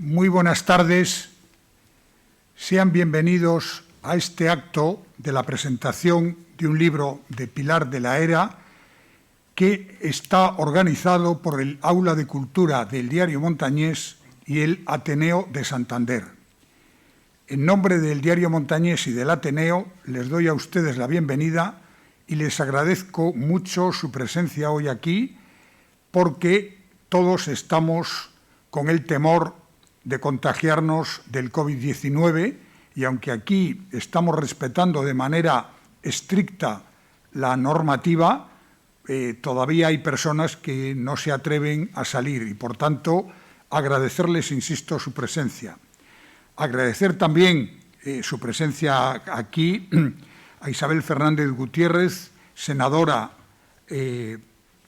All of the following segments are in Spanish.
Muy buenas tardes. Sean bienvenidos a este acto de la presentación de un libro de Pilar de la Era que está organizado por el Aula de Cultura del Diario Montañés y el Ateneo de Santander. En nombre del Diario Montañés y del Ateneo les doy a ustedes la bienvenida y les agradezco mucho su presencia hoy aquí porque todos estamos con el temor de contagiarnos del COVID-19 y aunque aquí estamos respetando de manera estricta la normativa, todavía hay personas que no se atreven a salir y, por tanto, agradecerles, insisto, su presencia. Agradecer también su presencia aquí a Isabel Fernández Gutiérrez, senadora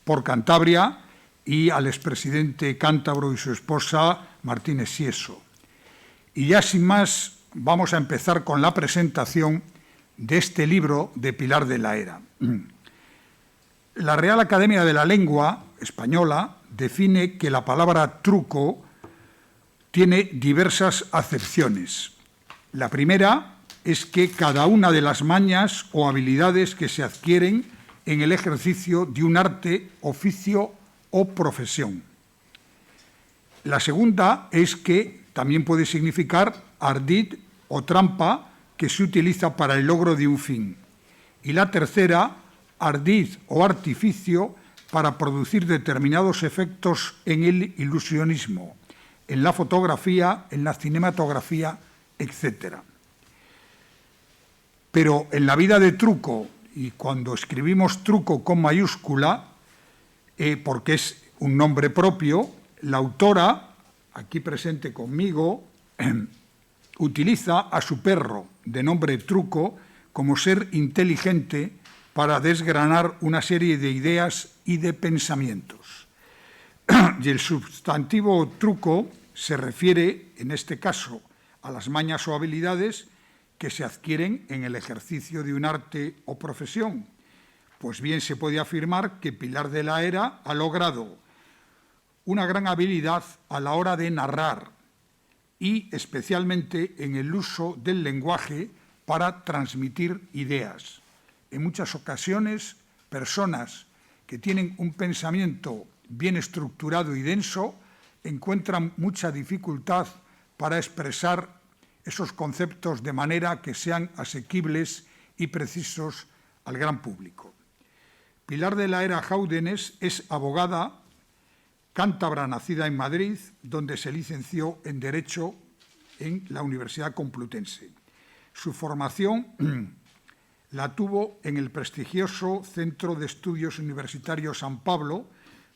por Cantabria, y al expresidente cántabro y su esposa, Martínez Sieso. Y ya sin más, vamos a empezar con la presentación de este libro de Pilar de la Era. La Real Academia de la Lengua Española define que la palabra truco tiene diversas acepciones. La primera es que cada una de las mañas o habilidades que se adquieren en el ejercicio de un arte, oficio o profesión. La segunda es que también puede significar ardid o trampa que se utiliza para el logro de un fin. Y la tercera, ardid o artificio para producir determinados efectos en el ilusionismo, en la fotografía, en la cinematografía, etc. Pero en la vida de Truco, y cuando escribimos Truco con mayúscula, porque es un nombre propio, la autora, aquí presente conmigo, utiliza a su perro, de nombre Truco, como ser inteligente para desgranar una serie de ideas y de pensamientos. Y el sustantivo truco se refiere, en este caso, a las mañas o habilidades que se adquieren en el ejercicio de un arte o profesión. Pues bien, se puede afirmar que Pilar de la Era ha logrado una gran habilidad a la hora de narrar y especialmente en el uso del lenguaje para transmitir ideas. En muchas ocasiones, personas que tienen un pensamiento bien estructurado y denso encuentran mucha dificultad para expresar esos conceptos de manera que sean asequibles y precisos al gran público. Pilar de la Era Jáudenes es abogada cántabra nacida en Madrid, donde se licenció en Derecho en la Universidad Complutense. Su formación la tuvo en el prestigioso Centro de Estudios Universitarios San Pablo,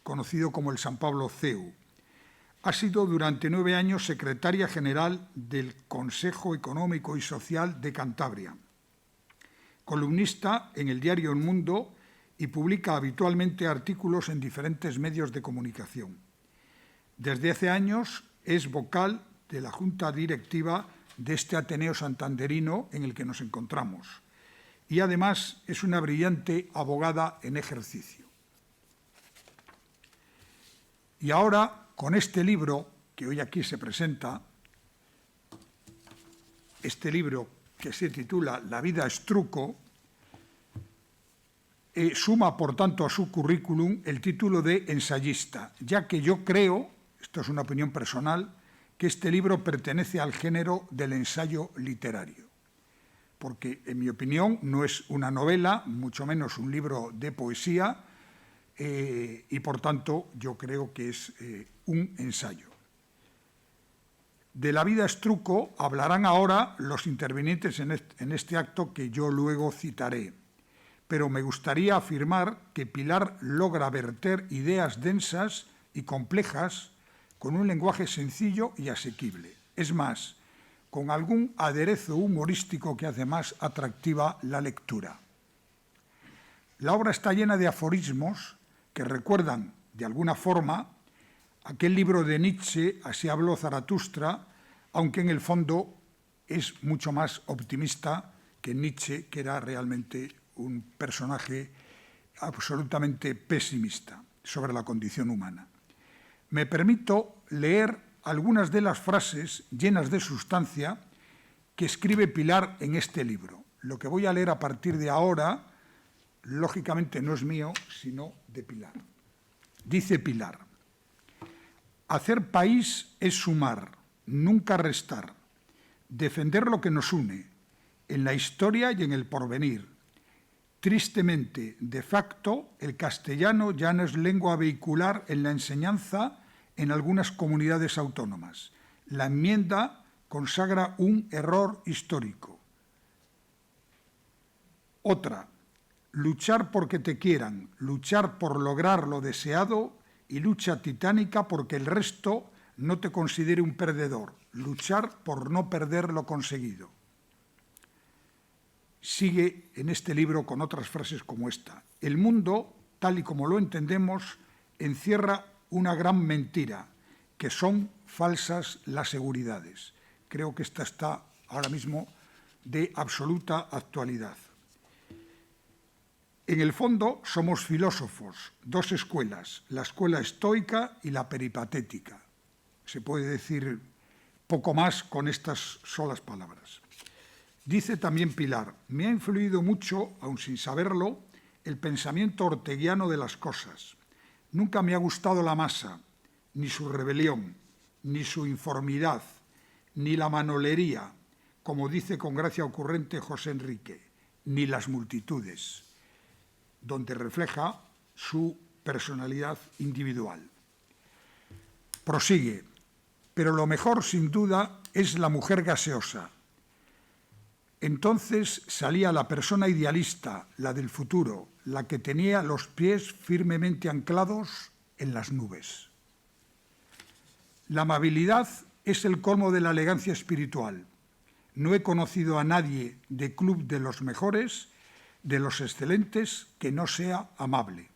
conocido como el San Pablo CEU. Ha sido durante 9 años secretaria general del Consejo Económico y Social de Cantabria, columnista en el diario El Mundo y publica habitualmente artículos en diferentes medios de comunicación. Desde hace años es vocal de la Junta Directiva de este Ateneo santanderino en el que nos encontramos y además es una brillante abogada en ejercicio. Y ahora, con este libro que hoy aquí se presenta, este libro que se titula La vida es truco, suma, por tanto, a su currículum el título de ensayista, ya que yo creo, esto es una opinión personal, que este libro pertenece al género del ensayo literario, porque, en mi opinión, no es una novela, mucho menos un libro de poesía, y, por tanto, yo creo que es un ensayo. De La vida es truco hablarán ahora los intervinientes en este acto que yo luego citaré. Pero me gustaría afirmar que Pilar logra verter ideas densas y complejas con un lenguaje sencillo y asequible. Es más, con algún aderezo humorístico que hace más atractiva la lectura. La obra está llena de aforismos que recuerdan, de alguna forma, aquel libro de Nietzsche, Así habló Zaratustra, aunque en el fondo es mucho más optimista que Nietzsche, que era realmente un personaje absolutamente pesimista sobre la condición humana. Me permito leer algunas de las frases llenas de sustancia que escribe Pilar en este libro. Lo que voy a leer a partir de ahora, lógicamente no es mío, sino de Pilar. Dice Pilar: hacer país es sumar, nunca restar, defender lo que nos une, en la historia y en el porvenir. Tristemente, de facto, el castellano ya no es lengua vehicular en la enseñanza en algunas comunidades autónomas. La enmienda consagra un error histórico. Otra, luchar porque te quieran, luchar por lograr lo deseado y lucha titánica porque el resto no te considere un perdedor, luchar por no perder lo conseguido. Sigue en este libro con otras frases como esta: el mundo, tal y como lo entendemos, encierra una gran mentira, que son falsas las seguridades. Creo que esta está ahora mismo de absoluta actualidad. En el fondo somos filósofos, dos escuelas, la escuela estoica y la peripatética. Se puede decir poco más con estas solas palabras. Dice también Pilar: me ha influido mucho, aun sin saberlo, el pensamiento orteguiano de las cosas. Nunca me ha gustado la masa, ni su rebelión, ni su informidad, ni la manolería, como dice con gracia ocurrente José Enrique, ni las multitudes, donde refleja su personalidad individual. Prosigue: pero lo mejor, sin duda, es la mujer gaseosa. Entonces salía la persona idealista, la del futuro, la que tenía los pies firmemente anclados en las nubes. La amabilidad es el colmo de la elegancia espiritual. No he conocido a nadie de club de los mejores, de los excelentes, que no sea amable.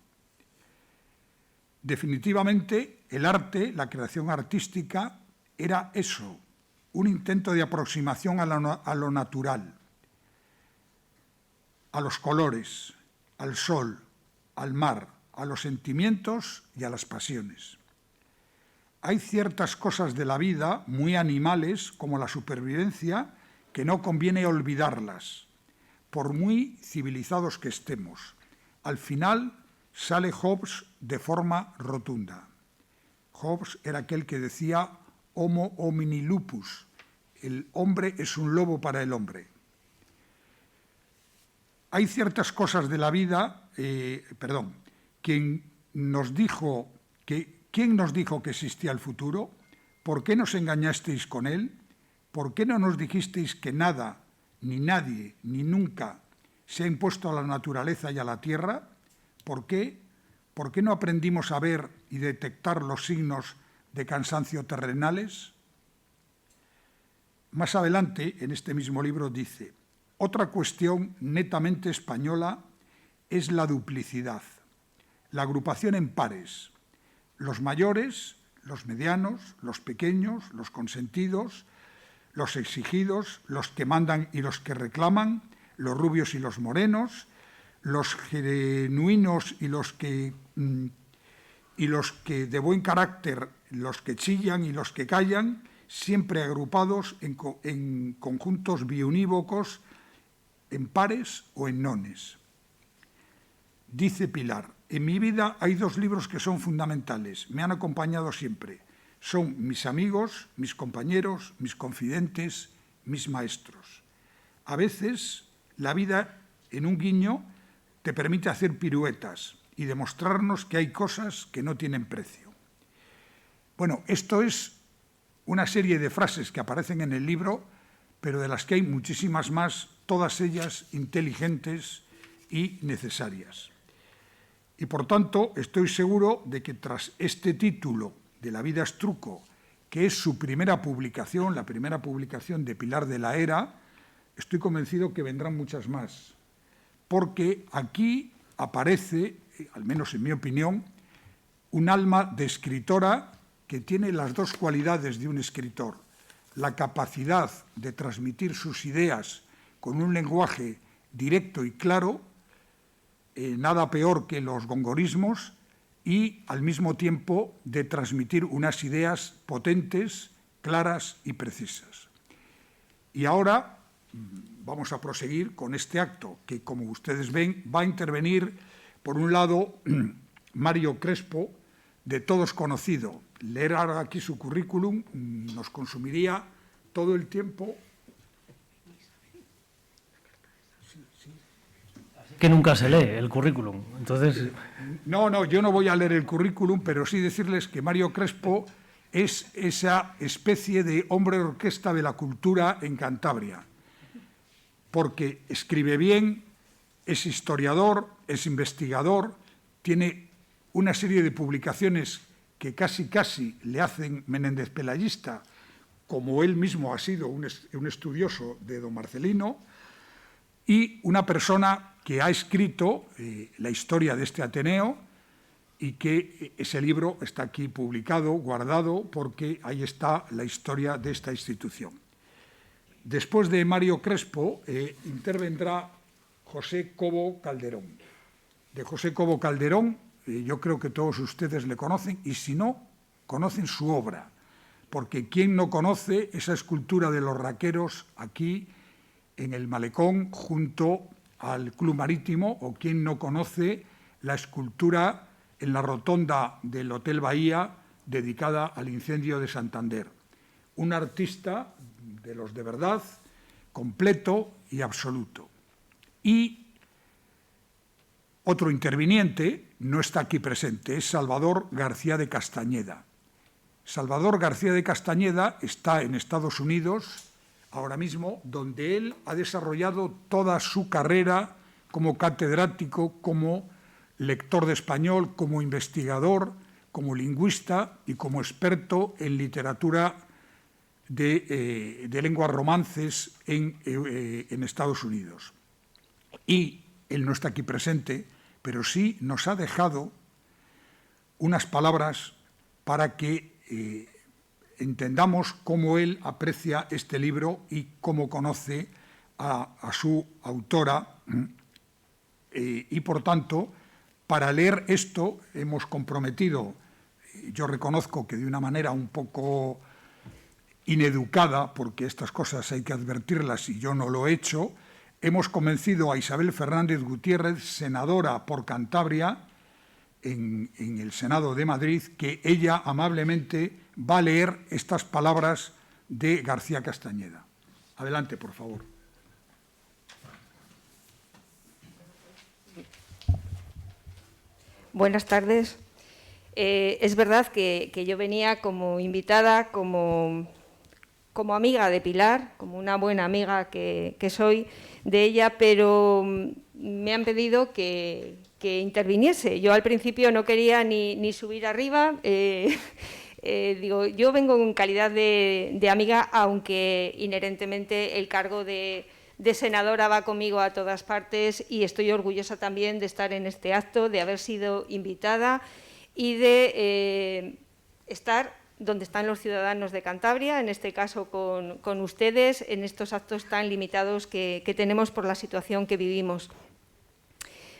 Definitivamente, el arte, la creación artística, era eso, un intento de aproximación a lo natural, a los colores, al sol, al mar, a los sentimientos y a las pasiones. Hay ciertas cosas de la vida, muy animales, como la supervivencia, que no conviene olvidarlas, por muy civilizados que estemos. Al final sale Hobbes de forma rotunda. Hobbes era aquel que decía homo homini lupus, el hombre es un lobo para el hombre. Hay ciertas cosas de la vida, ¿quién nos dijo que existía el futuro? ¿Por qué nos engañasteis con él? ¿Por qué no nos dijisteis que nada, ni nadie, ni nunca se ha impuesto a la naturaleza y a la tierra? ¿Por qué? ¿Por qué no aprendimos a ver y detectar los signos de cansancio terrenales? Más adelante, en este mismo libro, dice: otra cuestión netamente española es la duplicidad, la agrupación en pares, los mayores, los medianos, los pequeños, los consentidos, los exigidos, los que mandan y los que reclaman, los rubios y los morenos, los genuinos y los que de buen carácter, los que chillan y los que callan, siempre agrupados en conjuntos biunívocos, en pares o en nones. Dice Pilar: en mi vida hay dos libros que son fundamentales, me han acompañado siempre. Son mis amigos, mis compañeros, mis confidentes, mis maestros. A veces la vida, en un guiño, te permite hacer piruetas y demostrarnos que hay cosas que no tienen precio. Bueno, esto es una serie de frases que aparecen en el libro, pero de las que hay muchísimas más, todas ellas inteligentes y necesarias. Y por tanto, estoy seguro de que tras este título de La vida es truco, que es su primera publicación, la primera publicación de Pilar de la Era, estoy convencido que vendrán muchas más, porque aquí aparece, al menos en mi opinión, un alma de escritora que tiene las dos cualidades de un escritor: la capacidad de transmitir sus ideas con un lenguaje directo y claro, nada peor que los gongorismos, y al mismo tiempo de transmitir unas ideas potentes, claras y precisas. Y ahora vamos a proseguir con este acto que, como ustedes ven, va a intervenir, por un lado, Mario Crespo, de todos conocido. Leer ahora aquí su currículum nos consumiría todo el tiempo. Que nunca se lee el currículum, entonces... No, yo no voy a leer el currículum, pero sí decirles que Mario Crespo es esa especie de hombre orquesta de la cultura en Cantabria, porque escribe bien, es historiador, es investigador, tiene una serie de publicaciones que casi le hacen Menéndez Pelayista, como él mismo ha sido un estudioso de don Marcelino, y una persona que ha escrito la historia de este Ateneo y que ese libro está aquí publicado, guardado, porque ahí está la historia de esta institución. Después de Mario Crespo intervendrá José Cobo Calderón. De José Cobo Calderón yo creo que todos ustedes le conocen y si no, conocen su obra, porque ¿quién no conoce esa escultura de los raqueros aquí en el Malecón junto al Club Marítimo, o quién no conoce la escultura en la rotonda del Hotel Bahía dedicada al incendio de Santander? Un artista de los de verdad, completo y absoluto. Y otro interviniente no está aquí presente, es Salvador García de Castañeda. Salvador García de Castañeda está en Estados Unidos ahora mismo, donde él ha desarrollado toda su carrera como catedrático, como lector de español, como investigador, como lingüista y como experto en literatura de lenguas romances en Estados Unidos. Y él no está aquí presente, pero sí nos ha dejado unas palabras para que entendamos cómo él aprecia este libro y cómo conoce a su autora. Y, por tanto, para leer esto hemos comprometido, yo reconozco que de una manera un poco ineducada, porque estas cosas hay que advertirlas y yo no lo he hecho, hemos convencido a Isabel Fernández Gutiérrez, senadora por Cantabria, en el Senado de Madrid, que ella amablemente va a leer estas palabras de García Castañeda. Adelante, por favor. Buenas tardes. Es verdad que yo venía como invitada, como amiga de Pilar, como una buena amiga que soy de ella, pero me han pedido que interviniese. Yo al principio no quería ni subir arriba. Digo, yo vengo en calidad de amiga, aunque inherentemente el cargo de senadora va conmigo a todas partes y estoy orgullosa también de estar en este acto, de haber sido invitada y de estar donde están los ciudadanos de Cantabria, en este caso con ustedes, en estos actos tan limitados que tenemos por la situación que vivimos.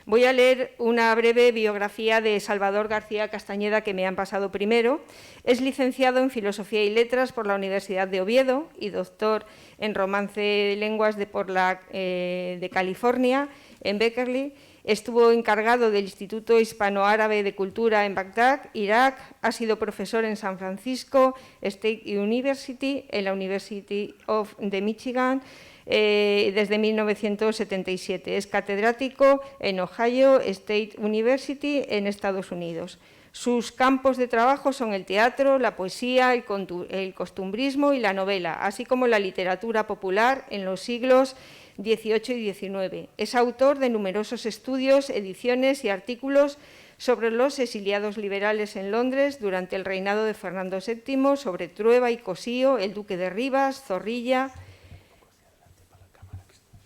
Voy a leer una breve biografía de Salvador García Castañeda que me han pasado primero. Es licenciado en Filosofía y Letras por la Universidad de Oviedo y doctor en Romance de Lenguas de California, en Berkeley. Estuvo encargado del Instituto Hispano-Árabe de Cultura en Bagdad, Irak. Ha sido profesor en San Francisco State University, en la University de Michigan, desde 1977. Es catedrático en Ohio State University, en Estados Unidos. Sus campos de trabajo son el teatro, la poesía, el costumbrismo y la novela, así como la literatura popular en los siglos XVIII y XIX. Es autor de numerosos estudios, ediciones y artículos sobre los exiliados liberales en Londres durante el reinado de Fernando VII, sobre Trueba y Cosío, el duque de Rivas, Zorrilla.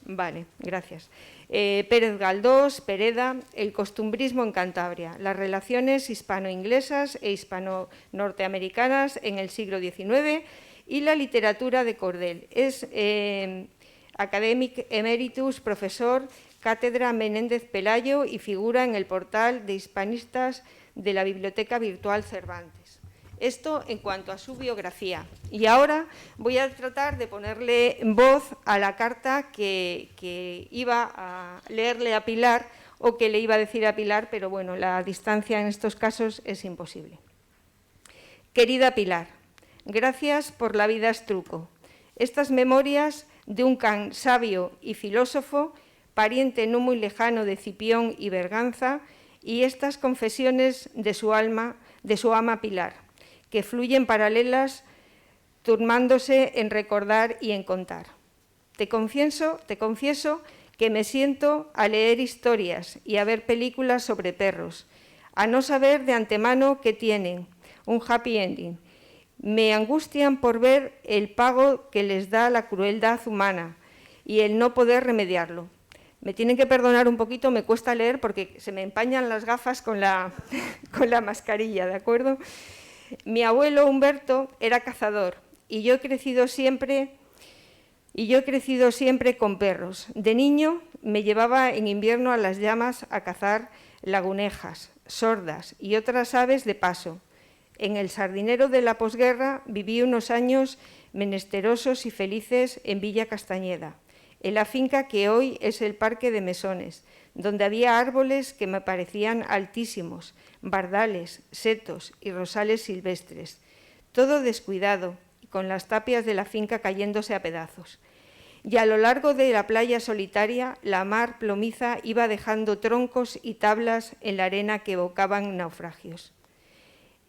Vale, gracias. Pérez Galdós, Pereda, el costumbrismo en Cantabria, las relaciones hispano-inglesas e hispano-norteamericanas en el siglo XIX y la literatura de Cordel. Es académico emeritus, profesor Cátedra Menéndez Pelayo y figura en el portal de hispanistas de la Biblioteca Virtual Cervantes. Esto en cuanto a su biografía. Y ahora voy a tratar de ponerle voz a la carta que iba a leerle a Pilar o que le iba a decir a Pilar, pero bueno, la distancia en estos casos es imposible. Querida Pilar, gracias por La vida es truco. Estas memorias de un can sabio y filósofo, pariente no muy lejano de Cipión y Berganza, y estas confesiones de su alma, de su ama Pilar, que fluyen paralelas, turnándose en recordar y en contar. Te confieso que me siento a leer historias y a ver películas sobre perros, a no saber de antemano que tienen un happy ending. Me angustian por ver el pago que les da la crueldad humana y el no poder remediarlo. Me tienen que perdonar un poquito, me cuesta leer porque se me empañan las gafas con la mascarilla, ¿de acuerdo? Mi abuelo Humberto era cazador y yo he crecido siempre con perros. De niño me llevaba en invierno a las llamas a cazar lagunejas, sordas y otras aves de paso. En el sardinero de la posguerra viví unos años menesterosos y felices en Villa Castañeda, en la finca que hoy es el Parque de Mesones, donde había árboles que me parecían altísimos, bardales, setos y rosales silvestres, todo descuidado y con las tapias de la finca cayéndose a pedazos. Y a lo largo de la playa solitaria, la mar plomiza iba dejando troncos y tablas en la arena que evocaban naufragios.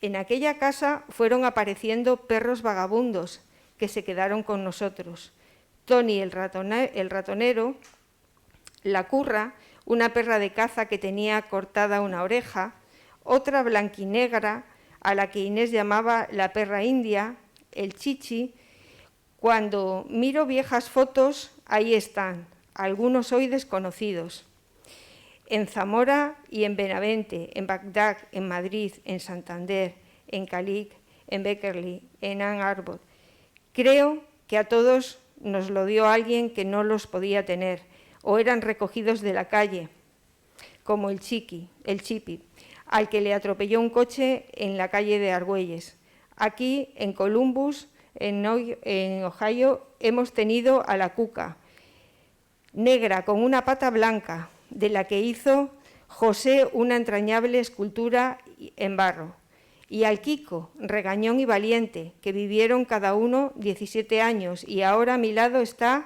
En aquella casa fueron apareciendo perros vagabundos que se quedaron con nosotros. Tony el ratonero, la curra, una perra de caza que tenía cortada una oreja, otra blanquinegra a la que Inés llamaba la perra india, el chichi. Cuando miro viejas fotos, ahí están, algunos hoy desconocidos. En Zamora y en Benavente, en Bagdad, en Madrid, en Santander, en Calic, en Beckerley, en Ann Arbor. Creo que a todos nos lo dio alguien que no los podía tener o eran recogidos de la calle, como el Chipi, al que le atropelló un coche en la calle de Argüelles. Aquí, en Columbus, en Ohio, hemos tenido a la cuca, negra con una pata blanca, de la que hizo José una entrañable escultura en barro, y al Kiko, regañón y valiente, que vivieron cada uno 17 años, y ahora a mi lado está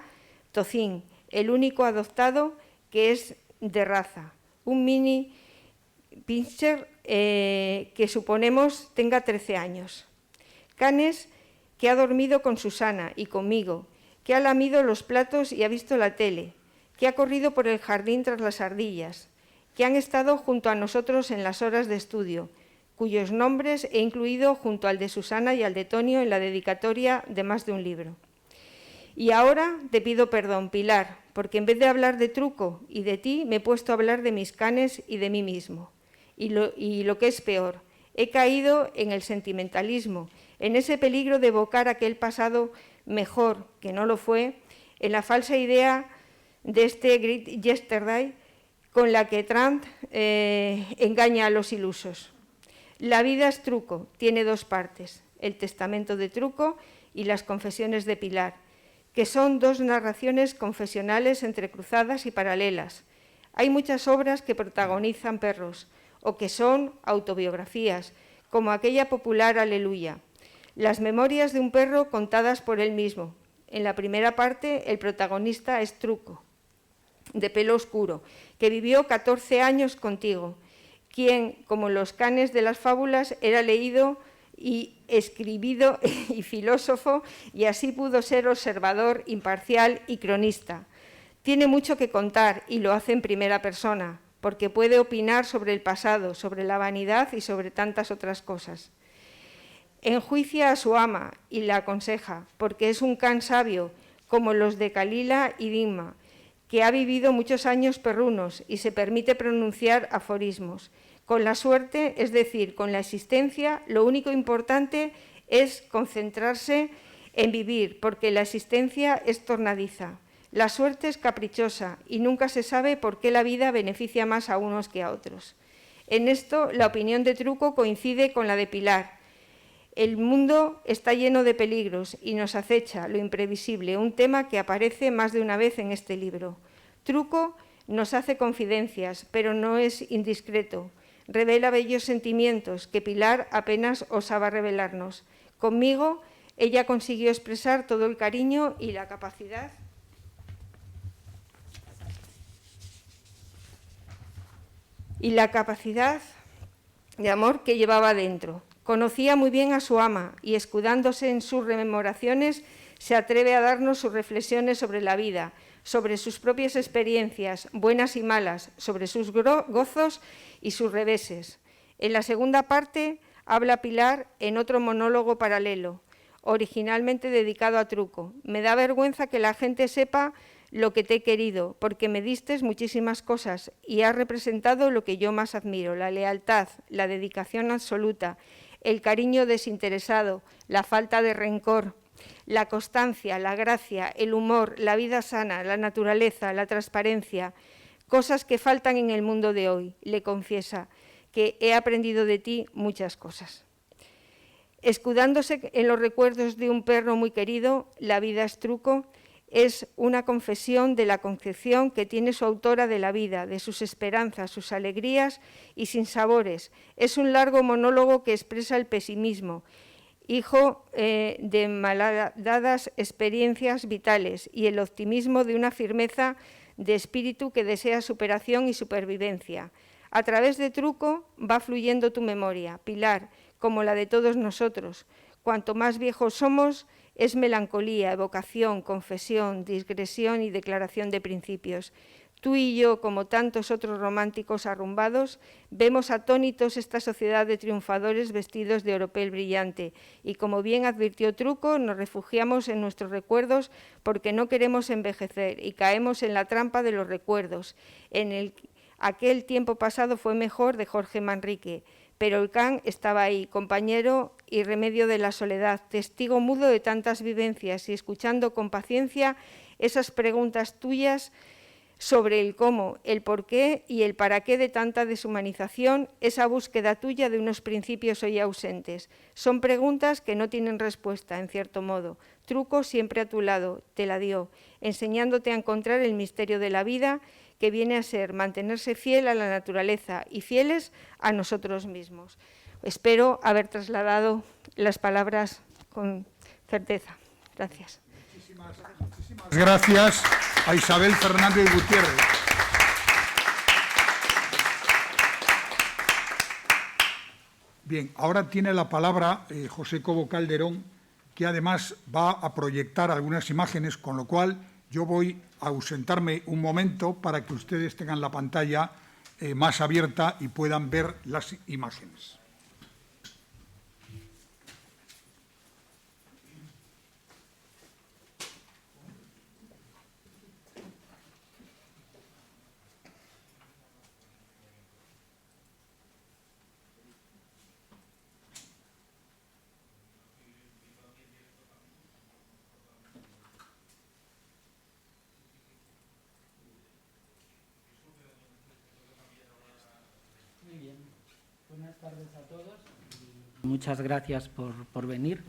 Tocín, el único adoptado que es de raza, un mini pincher que suponemos tenga 13 años. Canes que ha dormido con Susana y conmigo, que ha lamido los platos y ha visto la tele, que ha corrido por el jardín tras las ardillas, que han estado junto a nosotros en las horas de estudio, cuyos nombres he incluido junto al de Susana y al de Tonio en la dedicatoria de más de un libro. Y ahora te pido perdón, Pilar, porque en vez de hablar de truco y de ti, me he puesto a hablar de mis canes y de mí mismo. Y lo que es peor, he caído en el sentimentalismo, en ese peligro de evocar aquel pasado mejor, que no lo fue, en la falsa idea de este Great Yesterday con la que Trump engaña a los ilusos. La vida es truco, tiene dos partes, el testamento de Truco y las confesiones de Pilar, que son dos narraciones confesionales entrecruzadas y paralelas. Hay muchas obras que protagonizan perros o que son autobiografías, como aquella popular Aleluya, las memorias de un perro contadas por él mismo. En la primera parte, el protagonista es Truco, de pelo oscuro, que vivió 14 años contigo, quien, como los canes de las fábulas, era leído y escribido y filósofo, y así pudo ser observador, imparcial y cronista. Tiene mucho que contar y lo hace en primera persona, porque puede opinar sobre el pasado, sobre la vanidad y sobre tantas otras cosas. Enjuicia a su ama y la aconseja, porque es un can sabio, como los de Calila y Dimma, que ha vivido muchos años perrunos y se permite pronunciar aforismos. Con la suerte, es decir, con la existencia, lo único importante es concentrarse en vivir, porque la existencia es tornadiza. La suerte es caprichosa y nunca se sabe por qué la vida beneficia más a unos que a otros. En esto, la opinión de Truco coincide con la de Pilar. El mundo está lleno de peligros y nos acecha lo imprevisible, un tema que aparece más de una vez en este libro. Truco nos hace confidencias, pero no es indiscreto. Revela bellos sentimientos que Pilar apenas osaba revelarnos. Conmigo, ella consiguió expresar todo el cariño y la capacidad de amor que llevaba dentro. Conocía muy bien a su ama y, escudándose en sus rememoraciones, se atreve a darnos sus reflexiones sobre la vida, sobre sus propias experiencias, buenas y malas, sobre sus gozos y sus reveses. En la segunda parte habla Pilar en otro monólogo paralelo, originalmente dedicado a Truco. Me da vergüenza que la gente sepa lo que te he querido, porque me distes muchísimas cosas y has representado lo que yo más admiro, la lealtad, la dedicación absoluta, el cariño desinteresado, la falta de rencor, la constancia, la gracia, el humor, la vida sana, la naturaleza, la transparencia, cosas que faltan en el mundo de hoy. Le confiesa que he aprendido de ti muchas cosas. Escudándose en los recuerdos de un perro muy querido, La vida es truco, es una confesión de la concepción que tiene su autora de la vida, de sus esperanzas, sus alegrías y sinsabores. Es un largo monólogo que expresa el pesimismo, hijo de maldadas experiencias vitales, y el optimismo de una firmeza de espíritu que desea superación y supervivencia. A través de Truco va fluyendo tu memoria, Pilar, como la de todos nosotros. Cuanto más viejos somos, es melancolía, evocación, confesión, digresión y declaración de principios. Tú y yo, como tantos otros románticos arrumbados, vemos atónitos esta sociedad de triunfadores vestidos de oropel brillante y, como bien advirtió Truco, nos refugiamos en nuestros recuerdos porque no queremos envejecer y caemos en la trampa de los recuerdos. Aquel tiempo pasado fue mejor, de Jorge Manrique, pero el can estaba ahí, compañero y remedio de la soledad, testigo mudo de tantas vivencias y escuchando con paciencia esas preguntas tuyas sobre el cómo, el por qué y el para qué de tanta deshumanización, esa búsqueda tuya de unos principios hoy ausentes. Son preguntas que no tienen respuesta, en cierto modo. Truco siempre a tu lado, te la dio, enseñándote a encontrar el misterio de la vida, que viene a ser mantenerse fiel a la naturaleza y fieles a nosotros mismos. Espero haber trasladado las palabras con certeza. Gracias. Muchísimas gracias a Isabel Fernández Gutiérrez. Bien, ahora tiene la palabra José Cobo Calderón, que además va a proyectar algunas imágenes, con lo cual yo voy a ausentarme un momento para que ustedes tengan la pantalla más abierta y puedan ver las imágenes. Buenas tardes a todos. Muchas gracias por venir,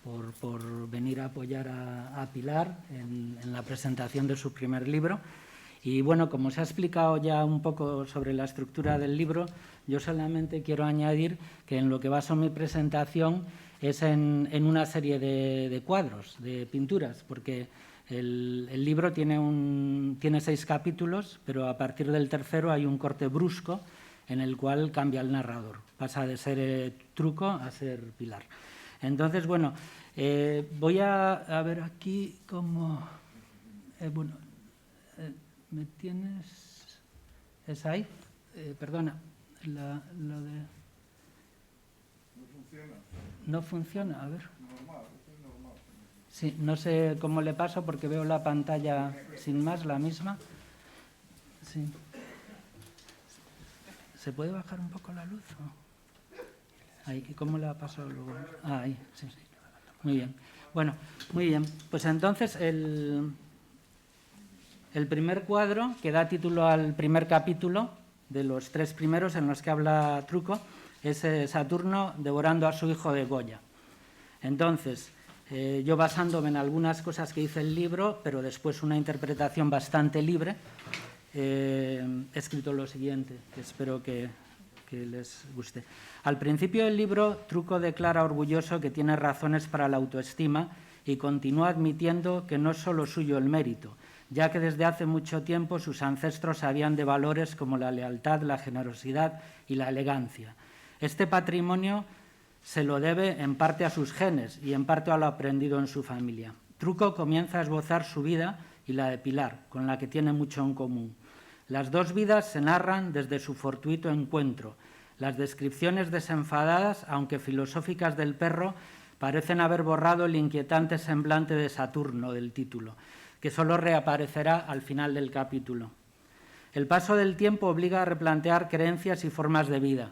por venir a apoyar a Pilar en la presentación de su primer libro. Y bueno, como se ha explicado ya un poco sobre la estructura del libro, yo solamente quiero añadir que en lo que baso mi presentación es en una serie de cuadros, de pinturas, porque el libro tiene 6 capítulos, pero a partir del tercero hay un corte brusco en el cual cambia el narrador. Pasa de ser Truco a ser Pilar. Entonces, bueno, voy a ver aquí cómo... ¿me tienes? ¿Es ahí? Perdona, lo de... No funciona. ¿No funciona? A ver. Normal, es normal. Sí, no sé cómo le paso porque veo la pantalla sin más, la misma. Sí. ¿Se puede bajar un poco la luz? Ahí, ¿cómo la paso luego? Ah, ahí, sí, sí. Muy bien. Bueno, muy bien. Pues entonces El primer cuadro, que da título al primer capítulo, de los 3 primeros en los que habla Truco, es Saturno devorando a su hijo de Goya. Entonces, yo basándome en algunas cosas que dice el libro, pero después una interpretación bastante libre, he escrito lo siguiente, que espero que les guste. Al principio del libro, Truco declara orgulloso que tiene razones para la autoestima y continúa admitiendo que no es solo suyo el mérito, ya que desde hace mucho tiempo sus ancestros sabían de valores como la lealtad, la generosidad y la elegancia. Este patrimonio se lo debe en parte a sus genes y en parte a lo aprendido en su familia. Truco comienza a esbozar su vida y la de Pilar, con la que tiene mucho en común. Las 2 vidas se narran desde su fortuito encuentro. Las descripciones desenfadadas, aunque filosóficas, del perro parecen haber borrado el inquietante semblante de Saturno del título, que solo reaparecerá al final del capítulo. El paso del tiempo obliga a replantear creencias y formas de vida.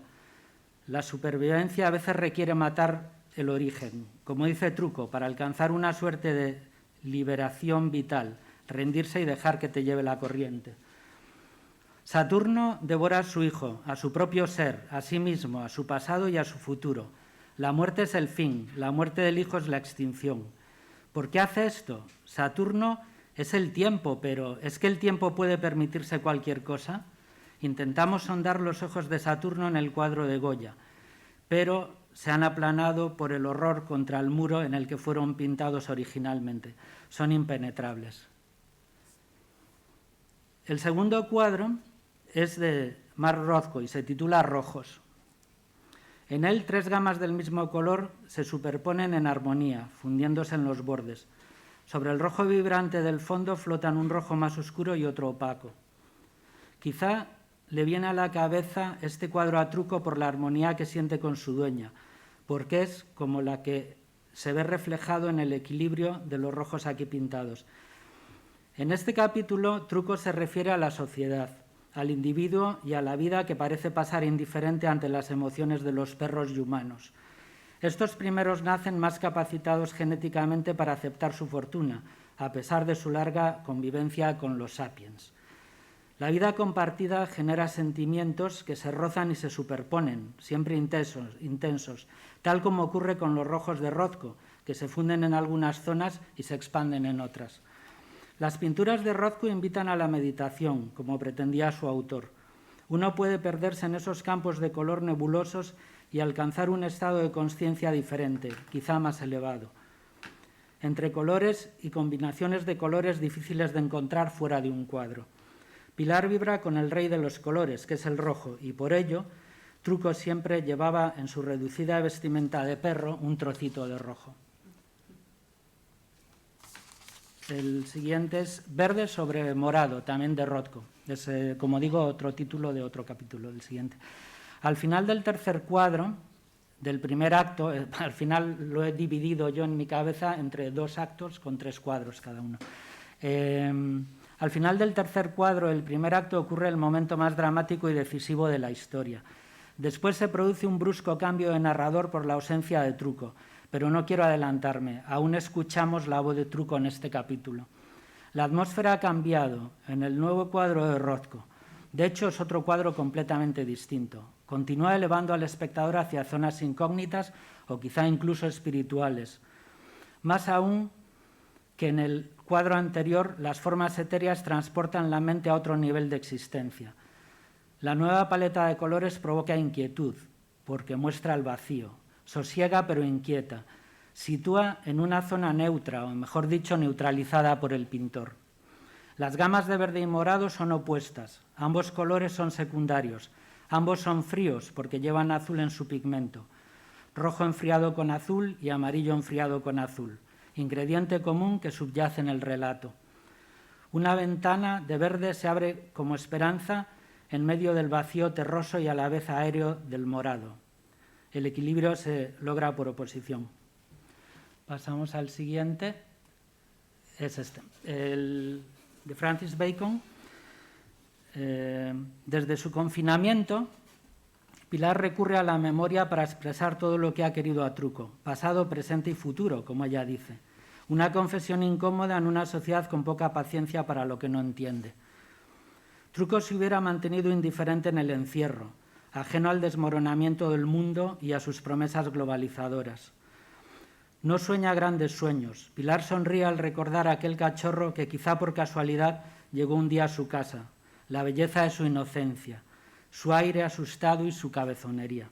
La supervivencia a veces requiere matar el origen, como dice Truco, para alcanzar una suerte de liberación vital, rendirse y dejar que te lleve la corriente. Saturno devora a su hijo, a su propio ser, a sí mismo, a su pasado y a su futuro. La muerte es el fin, la muerte del hijo es la extinción. ¿Por qué hace esto? Saturno es el tiempo, pero ¿es que el tiempo puede permitirse cualquier cosa? Intentamos sondar los ojos de Saturno en el cuadro de Goya, pero se han aplanado por el horror contra el muro en el que fueron pintados originalmente. Son impenetrables. El segundo cuadro es de Mark Rothko y se titula Rojos. En él 3 gamas del mismo color se superponen en armonía, fundiéndose en los bordes. Sobre el rojo vibrante del fondo flotan un rojo más oscuro y otro opaco. Quizá le viene a la cabeza este cuadro a Truco por la armonía que siente con su dueña, porque es como la que se ve reflejado en el equilibrio de los rojos aquí pintados. En este capítulo, Truco se refiere a la sociedad, al individuo y a la vida que parece pasar indiferente ante las emociones de los perros y humanos. Estos primeros nacen más capacitados genéticamente para aceptar su fortuna, a pesar de su larga convivencia con los sapiens. La vida compartida genera sentimientos que se rozan y se superponen, siempre intensos, tal como ocurre con los rojos de Rothko, que se funden en algunas zonas y se expanden en otras. Las pinturas de Rothko invitan a la meditación, como pretendía su autor. Uno puede perderse en esos campos de color nebulosos y alcanzar un estado de conciencia diferente, quizá más elevado. Entre colores y combinaciones de colores difíciles de encontrar fuera de un cuadro. Pilar vibra con el rey de los colores, que es el rojo, y por ello Truco siempre llevaba en su reducida vestimenta de perro un trocito de rojo. El siguiente es Verde sobre morado, también de Rothko. Es, como digo, otro título de otro capítulo, el siguiente. Al final del tercer cuadro, del primer acto, al final lo he dividido yo en mi cabeza entre 2 actos con 3 cuadros cada uno. Al final del tercer cuadro, el primer acto, ocurre el momento más dramático y decisivo de la historia. Después se produce un brusco cambio de narrador por la ausencia de Truco, pero no quiero adelantarme, aún escuchamos la voz de Truco en este capítulo. La atmósfera ha cambiado en el nuevo cuadro de Rothko. De hecho, es otro cuadro completamente distinto. Continúa elevando al espectador hacia zonas incógnitas o quizá incluso espirituales. Más aún que en el cuadro anterior, las formas etéreas transportan la mente a otro nivel de existencia. La nueva paleta de colores provoca inquietud, porque muestra el vacío. Sosiega pero inquieta. Sitúa en una zona neutra, o mejor dicho, neutralizada por el pintor. Las gamas de verde y morado son opuestas. Ambos colores son secundarios. Ambos son fríos porque llevan azul en su pigmento. Rojo enfriado con azul y amarillo enfriado con azul. Ingrediente común que subyace en el relato. Una ventana de verde se abre como esperanza en medio del vacío terroso y a la vez aéreo del morado. El equilibrio se logra por oposición. Pasamos al siguiente. Es este. El de Francis Bacon. Desde su confinamiento, Pilar recurre a la memoria para expresar todo lo que ha querido a Truco, pasado, presente y futuro, como ella dice. Una confesión incómoda en una sociedad con poca paciencia para lo que no entiende. Truco se hubiera mantenido indiferente en el encierro, ajeno al desmoronamiento del mundo y a sus promesas globalizadoras. No sueña grandes sueños. Pilar sonríe al recordar a aquel cachorro que quizá por casualidad llegó un día a su casa, la belleza de su inocencia, su aire asustado y su cabezonería.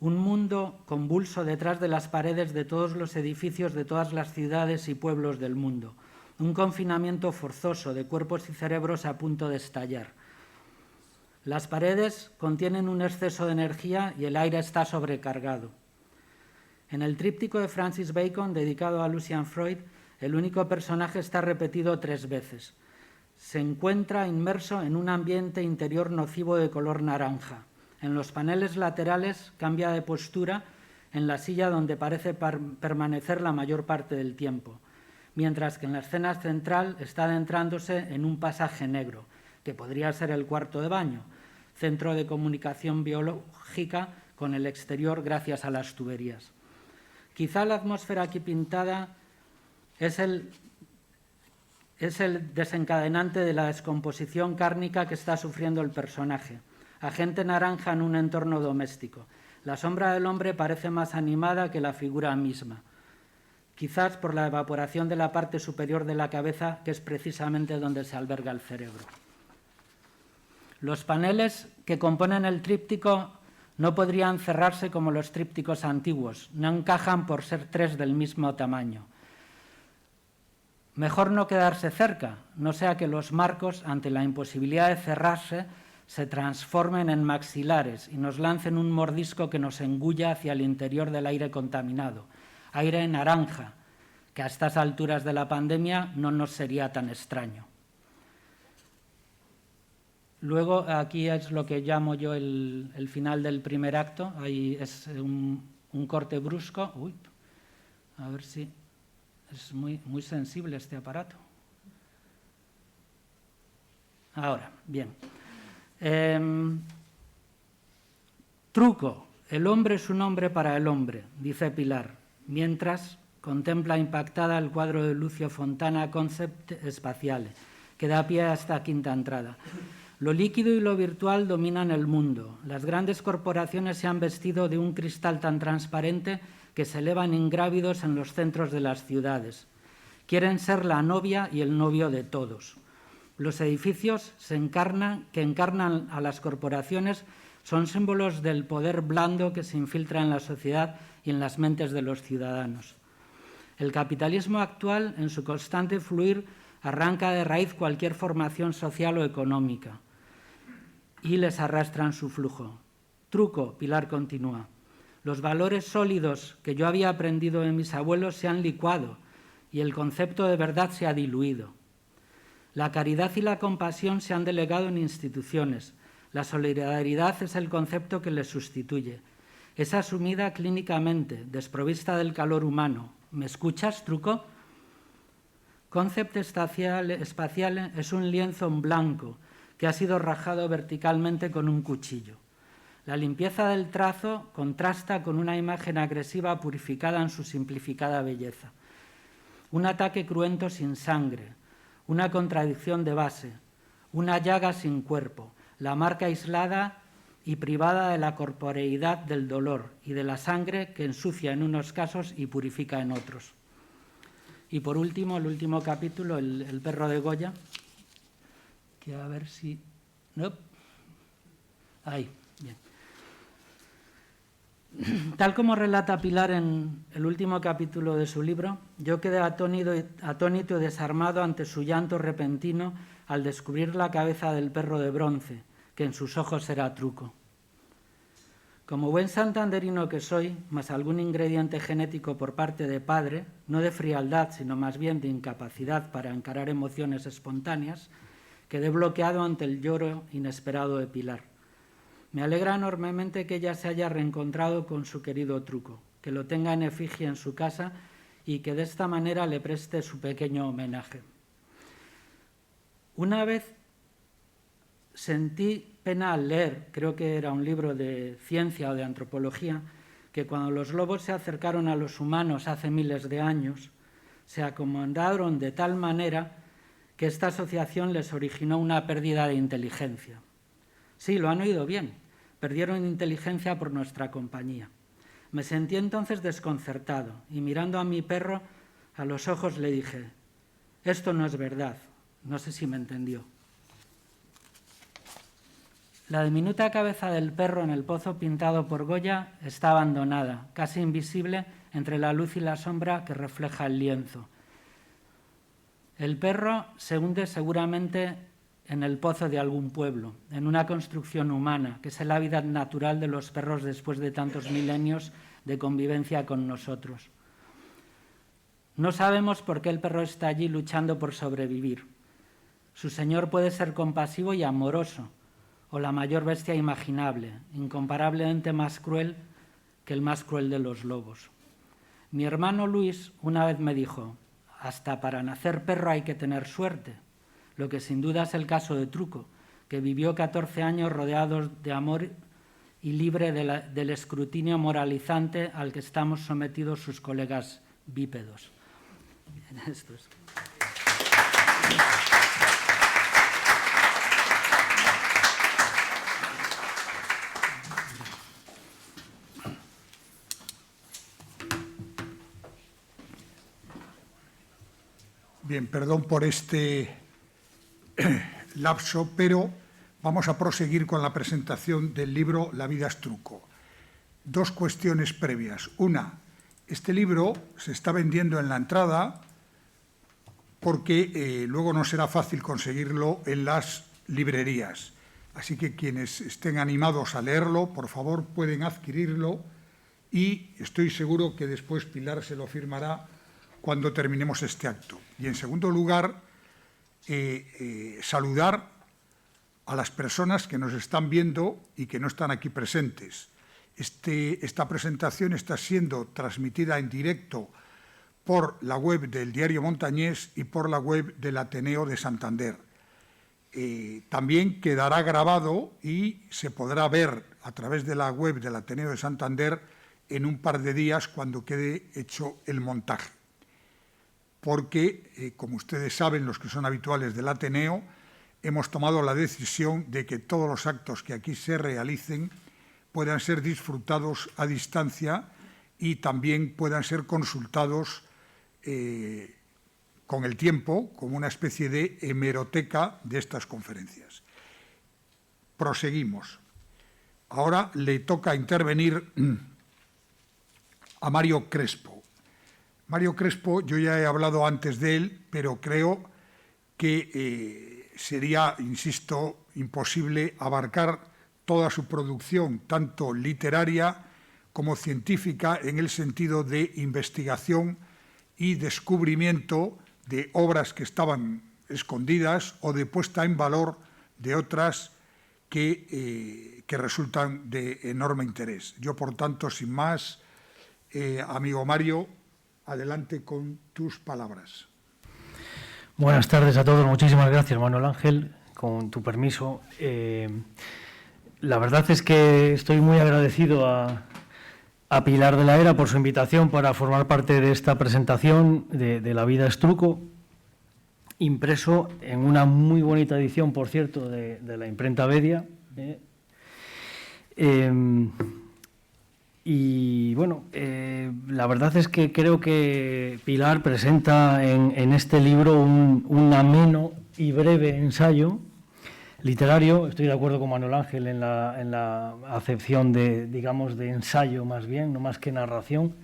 Un mundo convulso detrás de las paredes de todos los edificios de todas las ciudades y pueblos del mundo. Un confinamiento forzoso de cuerpos y cerebros a punto de estallar. Las paredes contienen un exceso de energía y el aire está sobrecargado. En el tríptico de Francis Bacon, dedicado a Lucian Freud, el único personaje está repetido 3 veces. Se encuentra inmerso en un ambiente interior nocivo de color naranja. En los paneles laterales cambia de postura en la silla donde parece permanecer la mayor parte del tiempo, mientras que en la escena central está adentrándose en un pasaje negro, que podría ser el cuarto de baño, centro de comunicación biológica con el exterior gracias a las tuberías. Quizá la atmósfera aquí pintada es el desencadenante de la descomposición cárnica que está sufriendo el personaje. Agente naranja en un entorno doméstico. La sombra del hombre parece más animada que la figura misma, quizás por la evaporación de la parte superior de la cabeza, que es precisamente donde se alberga el cerebro. Los paneles que componen el tríptico no podrían cerrarse como los trípticos antiguos, no encajan por ser 3 del mismo tamaño. Mejor no quedarse cerca, no sea que los marcos, ante la imposibilidad de cerrarse, se transformen en maxilares y nos lancen un mordisco que nos engulla hacia el interior del aire contaminado, aire naranja, que a estas alturas de la pandemia no nos sería tan extraño. Luego, aquí es lo que llamo yo el final del primer acto, ahí es un corte brusco. Uy, a ver si es muy sensible este aparato. Ahora, bien. Truco, el hombre es un hombre para el hombre, dice Pilar, mientras contempla impactada el cuadro de Lucio Fontana, Concept Espaciale, que da pie a esta quinta entrada. Lo líquido y lo virtual dominan el mundo. Las grandes corporaciones se han vestido de un cristal tan transparente que se elevan ingrávidos en los centros de las ciudades. Quieren ser la novia y el novio de todos. Los edificios que encarnan a las corporaciones son símbolos del poder blando que se infiltra en la sociedad y en las mentes de los ciudadanos. El capitalismo actual, en su constante fluir, arranca de raíz cualquier formación social o económica y les arrastra en su flujo. Truco, Pilar continúa. Los valores sólidos que yo había aprendido de mis abuelos se han licuado y el concepto de verdad se ha diluido. La caridad y la compasión se han delegado en instituciones. La solidaridad es el concepto que les sustituye. Es asumida clínicamente, desprovista del calor humano. ¿Me escuchas, Truco? Concept Espaciale es un lienzo en blanco que ha sido rajado verticalmente con un cuchillo. La limpieza del trazo contrasta con una imagen agresiva purificada en su simplificada belleza. Un ataque cruento sin sangre, una contradicción de base, una llaga sin cuerpo, la marca aislada y privada de la corporeidad del dolor y de la sangre que ensucia en unos casos y purifica en otros. Y por último, el último capítulo, el perro de Goya, que a ver si... No. Ahí, bien. Tal como relata Pilar en el último capítulo de su libro, yo quedé atónito y desarmado ante su llanto repentino al descubrir la cabeza del perro de bronce, que en sus ojos era Truco. Como buen santanderino que soy, más algún ingrediente genético por parte de padre, no de frialdad, sino más bien de incapacidad para encarar emociones espontáneas, quedé bloqueado ante el lloro inesperado de Pilar. Me alegra enormemente que ella se haya reencontrado con su querido Truco, que lo tenga en efigie en su casa y que de esta manera le preste su pequeño homenaje. Una vez sentí pena al leer, creo que era un libro de ciencia o de antropología, que cuando los lobos se acercaron a los humanos hace miles de años, se acomodaron de tal manera que esta asociación les originó una pérdida de inteligencia. Sí, lo han oído bien, perdieron inteligencia por nuestra compañía. Me sentí entonces desconcertado y mirando a mi perro a los ojos le dije: esto no es verdad. No sé si me entendió. La diminuta cabeza del perro en el pozo pintado por Goya está abandonada, casi invisible entre la luz y la sombra que refleja el lienzo. El perro se hunde seguramente en el pozo de algún pueblo, en una construcción humana, que es el hábitat natural de los perros después de tantos milenios de convivencia con nosotros. No sabemos por qué el perro está allí luchando por sobrevivir. Su señor puede ser compasivo y amoroso, o la mayor bestia imaginable, incomparablemente más cruel que el más cruel de los lobos. Mi hermano Luis una vez me dijo: hasta para nacer perro hay que tener suerte, lo que sin duda es el caso de Truco, que vivió 14 años rodeado de amor y libre del escrutinio moralizante al que estamos sometidos sus colegas bípedos. Esto es. Bien, perdón por este lapso, pero vamos a proseguir con la presentación del libro La vida es truco. Dos cuestiones previas. Una, este libro se está vendiendo en la entrada porque luego no será fácil conseguirlo en las librerías. Así que quienes estén animados a leerlo, por favor, pueden adquirirlo y estoy seguro que después Pilar se lo firmará cuando terminemos este acto. Y en segundo lugar, saludar a las personas que nos están viendo y que no están aquí presentes. Esta presentación está siendo transmitida en directo por la web del Diario Montañés y por la web del Ateneo de Santander. También quedará grabado y se podrá ver a través de la web del Ateneo de Santander en un par de días cuando quede hecho el montaje. Porque, como ustedes saben, los que son habituales del Ateneo, hemos tomado la decisión de que todos los actos que aquí se realicen puedan ser disfrutados a distancia y también puedan ser consultados con el tiempo, como una especie de hemeroteca de estas conferencias. Proseguimos. Ahora le toca intervenir a Mario Crespo. Mario Crespo, yo ya he hablado antes de él, pero creo que sería, insisto, imposible abarcar toda su producción, tanto literaria como científica, en el sentido de investigación y descubrimiento de obras que estaban escondidas o de puesta en valor de otras que resultan de enorme interés. Yo, por tanto, sin más, amigo Mario, adelante con tus palabras. Buenas tardes a todos. Muchísimas gracias, Manuel Ángel. Con tu permiso. La verdad es que estoy muy agradecido a Pilar de la Era por su invitación para formar parte de esta presentación de La vida es truco, impreso en una muy bonita edición, por cierto, de la imprenta Bedia. Y bueno, la verdad es que creo que Pilar presenta en este libro un ameno y breve ensayo literario. Estoy de acuerdo con Manuel Ángel en la acepción de, digamos, de ensayo más bien, no más que narración,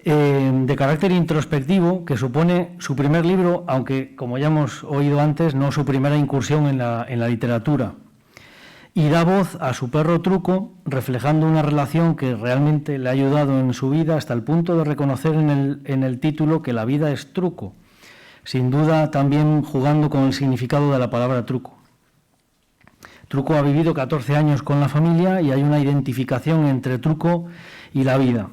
de carácter introspectivo, que supone su primer libro, aunque, como ya hemos oído antes, no su primera incursión en la literatura. Y da voz a su perro Truco, reflejando una relación que realmente le ha ayudado en su vida hasta el punto de reconocer en el título que la vida es truco, sin duda también jugando con el significado de la palabra truco. Truco ha vivido 14 años con la familia y hay una identificación entre Truco y la vida.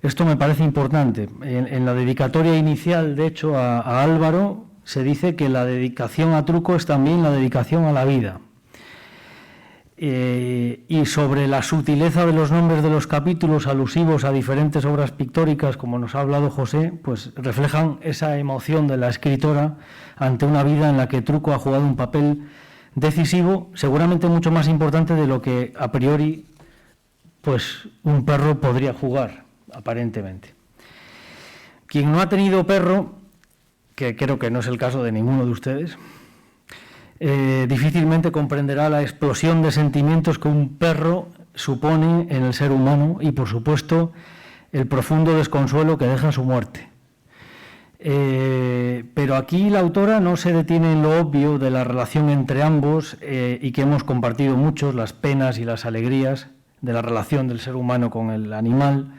Esto me parece importante. En la dedicatoria inicial, de hecho, a Álvaro, se dice que la dedicación a Truco es también la dedicación a la vida. y sobre la sutileza de los nombres de los capítulos alusivos a diferentes obras pictóricas, como nos ha hablado José, pues reflejan esa emoción de la escritora ante una vida en la que Truco ha jugado un papel decisivo, seguramente mucho más importante de lo que a priori pues un perro podría jugar, aparentemente. Quien no ha tenido perro, que creo que no es el caso de ninguno de ustedes, difícilmente comprenderá la explosión de sentimientos que un perro supone en el ser humano y, por supuesto, el profundo desconsuelo que deja su muerte. Pero aquí la autora no se detiene en lo obvio de la relación entre ambos y que hemos compartido muchos, las penas y las alegrías de la relación del ser humano con el animal,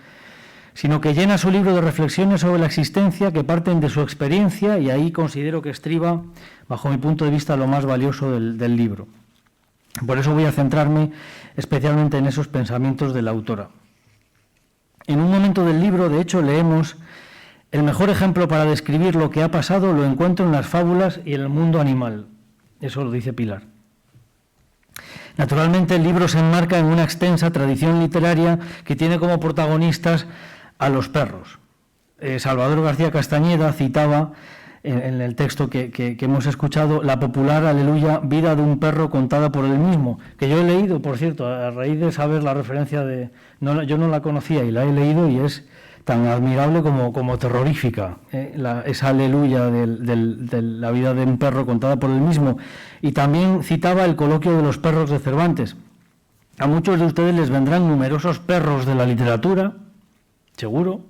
sino que llena su libro de reflexiones sobre la existencia que parten de su experiencia, y ahí considero que estriba, bajo mi punto de vista, lo más valioso del libro. Por eso voy a centrarme especialmente en esos pensamientos de la autora. En un momento del libro, de hecho, leemos: el mejor ejemplo para describir lo que ha pasado lo encuentro en las fábulas y en el mundo animal. Eso lo dice Pilar. Naturalmente, el libro se enmarca en una extensa tradición literaria que tiene como protagonistas a los perros. Salvador García Castañeda citaba en el texto que hemos escuchado la popular Aleluya, vida de un perro contada por él mismo, que yo he leído, por cierto, a raíz de saber la referencia de... yo no la conocía y la he leído y es tan admirable como terrorífica, esa Aleluya de la vida de un perro contada por él mismo. Y también citaba el coloquio de los perros de Cervantes. A muchos de ustedes les vendrán numerosos perros de la literatura, seguro,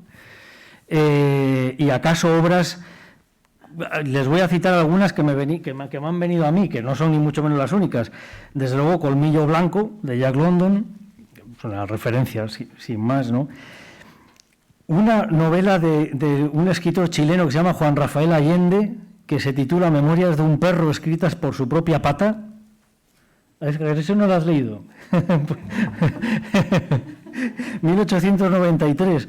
y acaso obras, les voy a citar algunas que me han venido a mí, que no son ni mucho menos las únicas. Desde luego, Colmillo Blanco, de Jack London, es una referencia sin más, ¿no? Una novela de un escritor chileno que se llama Juan Rafael Allende, que se titula Memorias de un perro escritas por su propia pata. ¿Eso no lo has leído? 1893.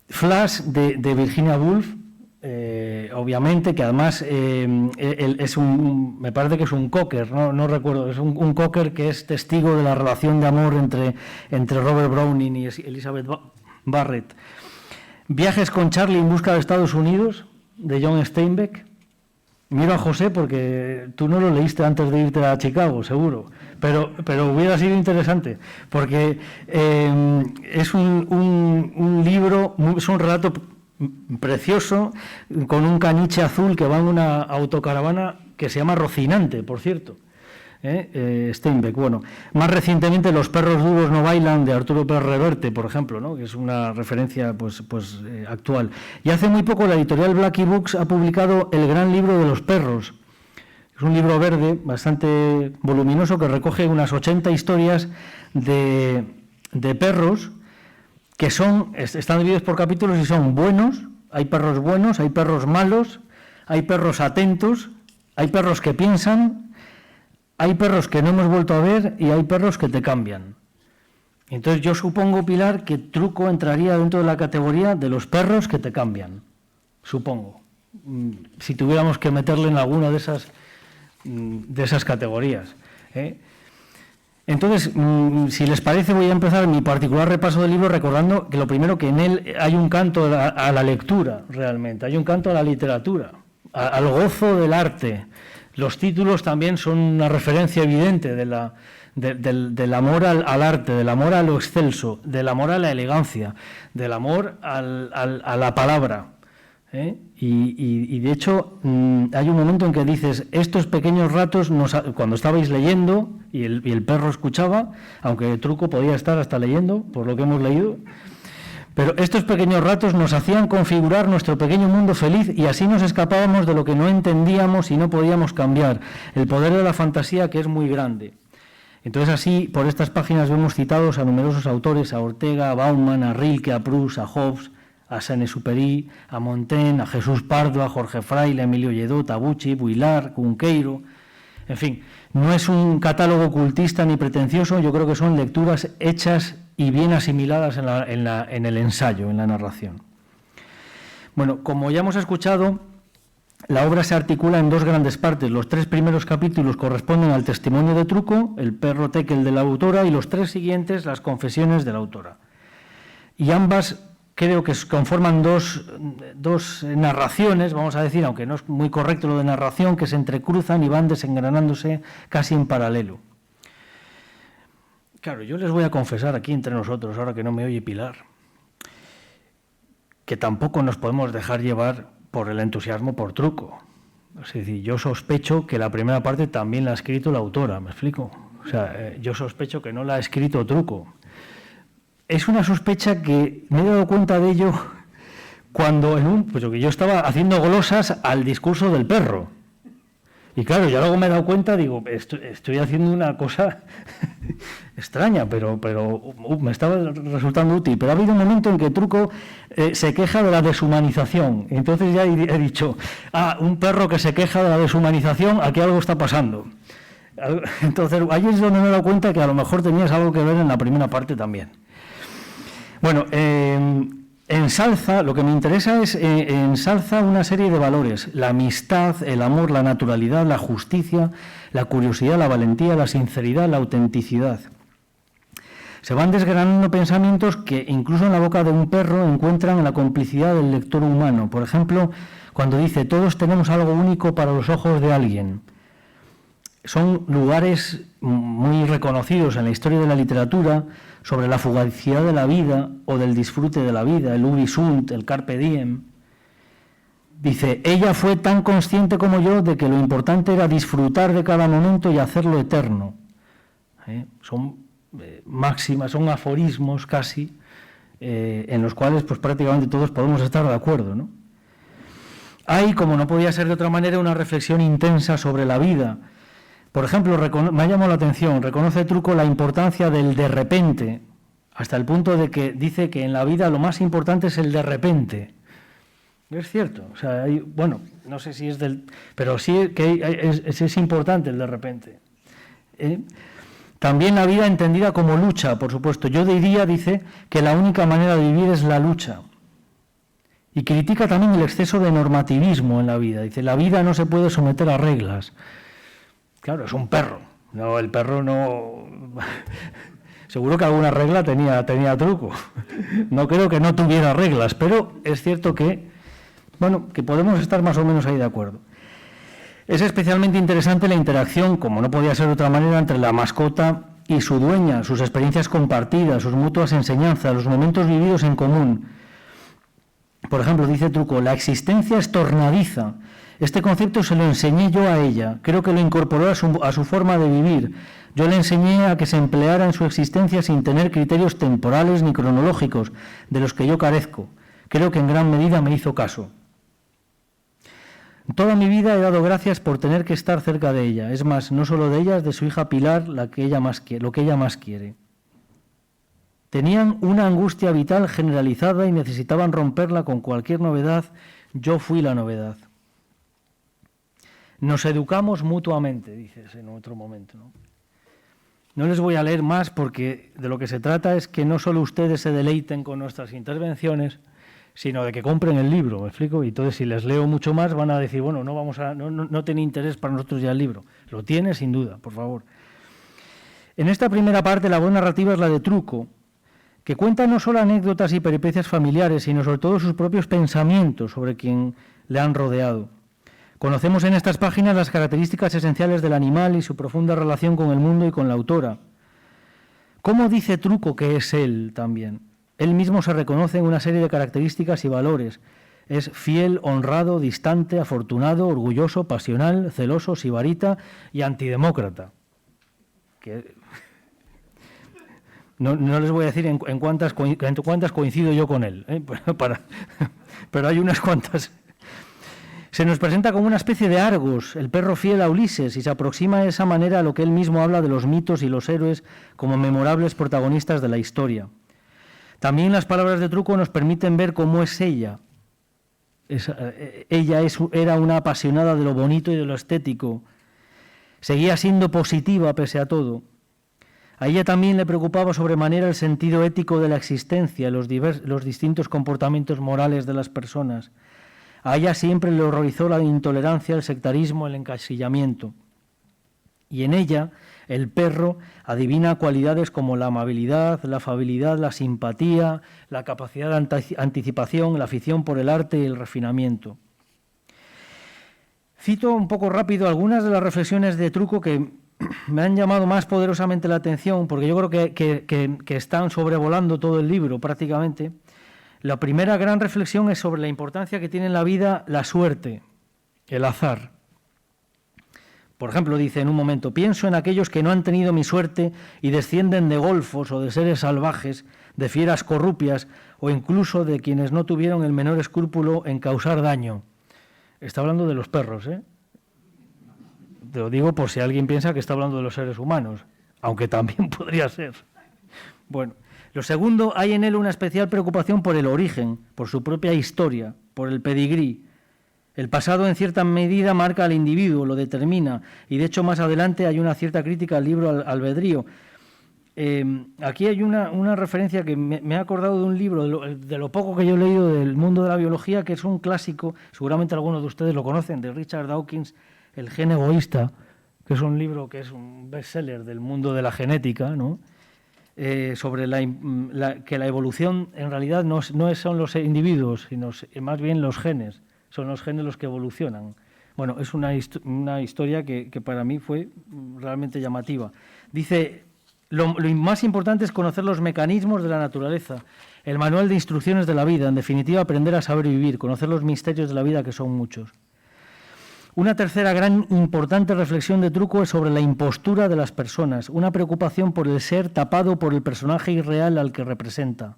Flash de Virginia Woolf, obviamente, que además me parece que es un cocker, no recuerdo, es un cocker que es testigo de la relación de amor entre Robert Browning y Elizabeth Barrett. Viajes con Charlie en busca de Estados Unidos, de John Steinbeck. Miro a José porque tú no lo leíste antes de irte a Chicago, seguro, pero hubiera sido interesante, porque es un libro, es un relato precioso, con un caniche azul que va en una autocaravana que se llama Rocinante, por cierto. Steinbeck. Bueno, más recientemente Los perros duros no bailan, de Arturo Pérez Reverte, por ejemplo, ¿no? Que es una referencia actual. Y hace muy poco la editorial Blackie Books ha publicado El gran libro de los perros. Es un libro verde bastante voluminoso que recoge unas 80 historias de perros que están divididos por capítulos y son buenos. Hay perros buenos, hay perros malos, hay perros atentos, hay perros que piensan, hay perros que no hemos vuelto a ver y hay perros que te cambian. Entonces yo supongo, Pilar, que Truco entraría dentro de la categoría de los perros que te cambian. Supongo. Si tuviéramos que meterle en alguna de esas categorías. Entonces, si les parece, voy a empezar mi particular repaso del libro recordando que lo primero, que en él hay un canto a la lectura, realmente. Hay un canto a la literatura, al gozo del arte. Los títulos también son una referencia evidente del amor al arte, del amor a lo excelso, del amor a la elegancia, del amor a la palabra. Y de hecho, hay un momento en que dices, estos pequeños ratos, cuando estabais leyendo y el perro escuchaba, aunque Truco podía estar hasta leyendo, por lo que hemos leído, pero estos pequeños ratos nos hacían configurar nuestro pequeño mundo feliz y así nos escapábamos de lo que no entendíamos y no podíamos cambiar, el poder de la fantasía, que es muy grande. Entonces así, por estas páginas vemos citados a numerosos autores, a Ortega, a Bauman, a Rilke, a Proust, a Hobbes, a Saint-Exupéry, a Montaigne, a Jesús Pardo, a Jorge Fraile, a Emilio Lledó, a Bucci, Vuillard, Cunqueiro. En fin, no es un catálogo ocultista ni pretencioso, yo creo que son lecturas hechas y bien asimiladas en el ensayo, en la narración. Bueno, como ya hemos escuchado, La obra se articula en dos grandes partes. Los 3 primeros capítulos corresponden al testimonio de Truco, el perro Tekel de la autora, y los 3 siguientes, las confesiones de la autora. Y ambas creo que conforman dos narraciones, vamos a decir, aunque no es muy correcto lo de narración, que se entrecruzan y van desengranándose casi en paralelo. Claro, yo les voy a confesar aquí entre nosotros, ahora que no me oye Pilar, que tampoco nos podemos dejar llevar por el entusiasmo por Truco. Es decir, yo sospecho que la primera parte también la ha escrito la autora, ¿me explico? O sea, yo sospecho que no la ha escrito Truco. Es una sospecha que me he dado cuenta de ello cuando pues que yo estaba haciendo glosas al discurso del perro. Y claro, yo luego me he dado cuenta, digo, estoy haciendo una cosa extraña, pero me estaba resultando útil. Pero ha habido un momento en que Truco se queja de la deshumanización. Entonces ya he dicho, un perro que se queja de la deshumanización, aquí algo está pasando. Entonces ahí es donde me he dado cuenta que a lo mejor tenías algo que ver en la primera parte también. Bueno, ensalza, lo que me interesa es ensalza una serie de valores: la amistad, el amor, la naturalidad, la justicia, la curiosidad, la valentía, la sinceridad, la autenticidad. Se van desgranando pensamientos que incluso en la boca de un perro encuentran la complicidad del lector humano. Por ejemplo, cuando dice, todos tenemos algo único para los ojos de alguien. Son lugares muy reconocidos en la historia de la literatura sobre la fugacidad de la vida o del disfrute de la vida, el ubi sunt, el carpe diem. Dice, ella fue tan consciente como yo de que lo importante era disfrutar de cada momento y hacerlo eterno. Son máximas, son aforismos casi, en los cuales pues prácticamente todos podemos estar de acuerdo, ¿no? Hay, como no podía ser de otra manera, una reflexión intensa sobre la vida. Por ejemplo, me ha llamado la atención, reconoce Truco la importancia del de repente, hasta el punto de que dice que en la vida lo más importante es el de repente. Es cierto, o sea, bueno, no sé si es pero sí que es importante el de repente. También la vida entendida como lucha, por supuesto. Yo diría, dice, que la única manera de vivir es la lucha. Y critica también el exceso de normativismo en la vida. Dice, la vida no se puede someter a reglas. Claro, es un perro. No, el perro no... Seguro que alguna regla tenía Truco. No creo que no tuviera reglas, pero es cierto que, bueno, que podemos estar más o menos ahí de acuerdo. Es especialmente interesante la interacción, como no podía ser de otra manera, entre la mascota y su dueña, sus experiencias compartidas, sus mutuas enseñanzas, los momentos vividos en común. Por ejemplo, dice Truco, la existencia es tornadiza. Este concepto se lo enseñé yo a ella, creo que lo incorporó a su forma de vivir. Yo le enseñé a que se empleara en su existencia sin tener criterios temporales ni cronológicos, de los que yo carezco. Creo que en gran medida me hizo caso. Toda mi vida he dado gracias por tener que estar cerca de ella. Es más, no solo de ella, es de su hija Pilar lo que ella más quiere. Tenían una angustia vital generalizada y necesitaban romperla con cualquier novedad. Yo fui la novedad. Nos educamos mutuamente, dices en otro momento, ¿no? No les voy a leer más porque de lo que se trata es que no solo ustedes se deleiten con nuestras intervenciones, sino de que compren el libro, ¿me explico? Y entonces si les leo mucho más van a decir, bueno, no tiene interés para nosotros ya el libro. Lo tiene sin duda, por favor. En esta primera parte la voz narrativa es la de Truco, que cuenta no solo anécdotas y peripecias familiares, sino sobre todo sus propios pensamientos sobre quien le han rodeado. Conocemos en estas páginas las características esenciales del animal y su profunda relación con el mundo y con la autora. ¿Cómo dice Truco que es él también? Él mismo se reconoce en una serie de características y valores. Es fiel, honrado, distante, afortunado, orgulloso, pasional, celoso, sibarita y antidemócrata. No les voy a decir en cuántas coincido yo con él, pero hay unas cuantas. Se nos presenta como una especie de Argos, el perro fiel a Ulises, y se aproxima de esa manera a lo que él mismo habla de los mitos y los héroes como memorables protagonistas de la historia. También las palabras de Truco nos permiten ver cómo es ella. Era una apasionada de lo bonito y de lo estético. Seguía siendo positiva pese a todo. A ella también le preocupaba sobremanera el sentido ético de la existencia, los distintos comportamientos morales de las personas. A ella siempre le horrorizó la intolerancia, el sectarismo, el encasillamiento. Y en ella el perro adivina cualidades como la amabilidad, la afabilidad, la simpatía, la capacidad de anticipación, la afición por el arte y el refinamiento. Cito un poco rápido algunas de las reflexiones de Truco que me han llamado más poderosamente la atención, porque yo creo que están sobrevolando todo el libro prácticamente. La primera gran reflexión es sobre la importancia que tiene en la vida la suerte, el azar. Por ejemplo, dice en un momento: pienso en aquellos que no han tenido mi suerte y descienden de golfos o de seres salvajes, de fieras corrupias o incluso de quienes no tuvieron el menor escrúpulo en causar daño. Está hablando de los perros, ¿eh? Te lo digo por si alguien piensa que está hablando de los seres humanos, aunque también podría ser. Bueno, lo segundo, hay en él una especial preocupación por el origen, por su propia historia, por el pedigrí. El pasado en cierta medida marca al individuo, lo determina, y de hecho más adelante hay una cierta crítica al libro albedrío. Aquí hay una referencia que me he acordado de un libro, de lo poco que yo he leído del mundo de la biología, que es un clásico, seguramente algunos de ustedes lo conocen, de Richard Dawkins, El gen egoísta, que es un libro que es un bestseller del mundo de la genética, ¿no? Sobre que la evolución en realidad no son los individuos, sino más bien los genes. Son los genes los que evolucionan. Bueno, es una historia que para mí fue realmente llamativa. Dice, lo más importante es conocer los mecanismos de la naturaleza, el manual de instrucciones de la vida, en definitiva aprender a saber vivir, conocer los misterios de la vida, que son muchos. Una tercera gran importante reflexión de Truco es sobre la impostura de las personas, una preocupación por el ser tapado por el personaje irreal al que representa.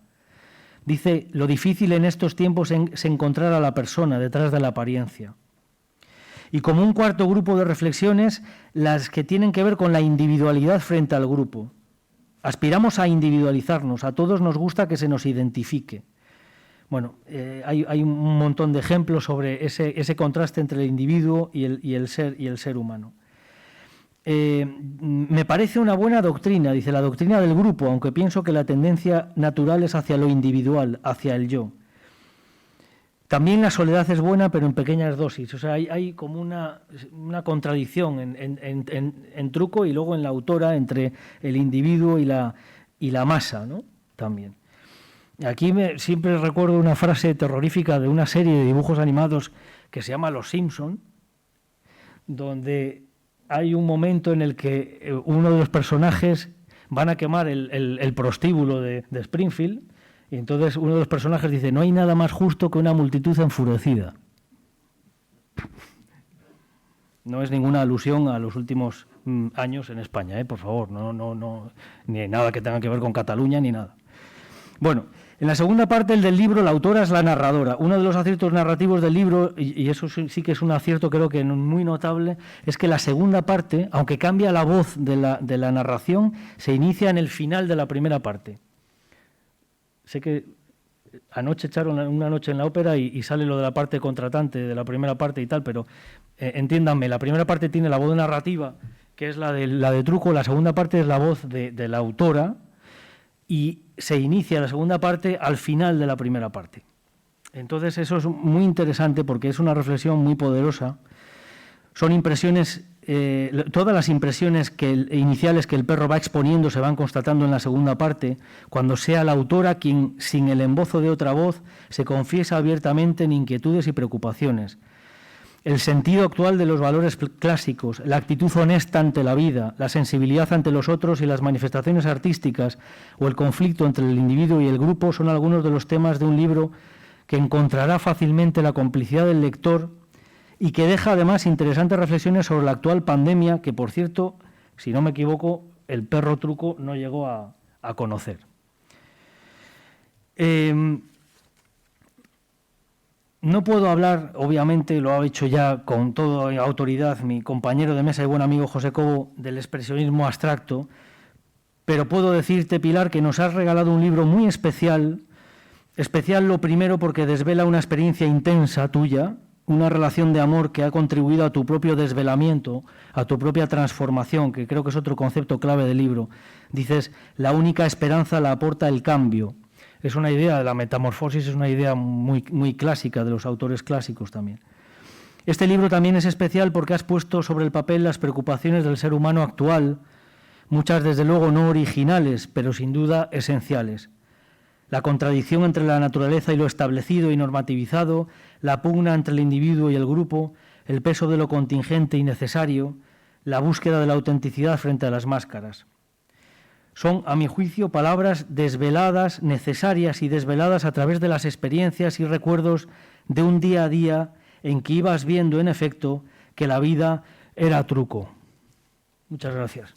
Dice, lo difícil en estos tiempos es encontrar a la persona detrás de la apariencia. Y como un cuarto grupo de reflexiones, las que tienen que ver con la individualidad frente al grupo. Aspiramos a individualizarnos, a todos nos gusta que se nos identifique. Bueno, hay un montón de ejemplos sobre ese contraste entre el individuo y el ser humano. Me parece una buena doctrina, dice, la doctrina del grupo, aunque pienso que la tendencia natural es hacia lo individual, hacia el yo. También la soledad es buena, pero en pequeñas dosis. O sea, hay como una contradicción en Truco y luego en la autora entre el individuo y la masa, ¿no? También. Aquí siempre recuerdo una frase terrorífica de una serie de dibujos animados que se llama Los Simpson, donde hay un momento en el que uno de los personajes van a quemar el prostíbulo de Springfield, y entonces uno de los personajes dice, no hay nada más justo que una multitud enfurecida. No es ninguna alusión a los últimos años en España, por favor, no, ni nada que tenga que ver con Cataluña ni nada. Bueno, en la segunda parte del libro la autora es la narradora. Uno de los aciertos narrativos del libro, y eso sí que es un acierto creo que muy notable, es que la segunda parte, aunque cambia la voz de la narración, se inicia en el final de la primera parte. Sé que anoche echaron una noche en la ópera y sale lo de la parte contratante de la primera parte y tal, pero entiéndanme, la primera parte tiene la voz narrativa, que es la de Truco, la segunda parte es la voz de la autora, y se inicia la segunda parte al final de la primera parte. Entonces eso es muy interesante porque es una reflexión muy poderosa. Son impresiones, todas las impresiones iniciales que el perro va exponiendo se van constatando en la segunda parte, cuando sea la autora quien, sin el embozo de otra voz, se confiesa abiertamente en inquietudes y preocupaciones. El sentido actual de los valores clásicos, la actitud honesta ante la vida, la sensibilidad ante los otros y las manifestaciones artísticas o el conflicto entre el individuo y el grupo son algunos de los temas de un libro que encontrará fácilmente la complicidad del lector y que deja además interesantes reflexiones sobre la actual pandemia que, por cierto, si no me equivoco, el perro Truco no llegó a conocer. No puedo hablar, obviamente, lo ha hecho ya con toda autoridad mi compañero de mesa y buen amigo José Cobo, del expresionismo abstracto, pero puedo decirte, Pilar, que nos has regalado un libro muy especial lo primero porque desvela una experiencia intensa tuya, una relación de amor que ha contribuido a tu propio desvelamiento, a tu propia transformación, que creo que es otro concepto clave del libro. Dices, la única esperanza la aporta el cambio. Es una idea, la metamorfosis es una idea muy, muy clásica de los autores clásicos también. Este libro también es especial porque has puesto sobre el papel las preocupaciones del ser humano actual, muchas desde luego no originales, pero sin duda esenciales. La contradicción entre la naturaleza y lo establecido y normativizado, la pugna entre el individuo y el grupo, el peso de lo contingente y necesario, la búsqueda de la autenticidad frente a las máscaras. Son, a mi juicio, palabras desveladas, necesarias y desveladas a través de las experiencias y recuerdos de un día a día en que ibas viendo, en efecto, que la vida era truco. Muchas gracias.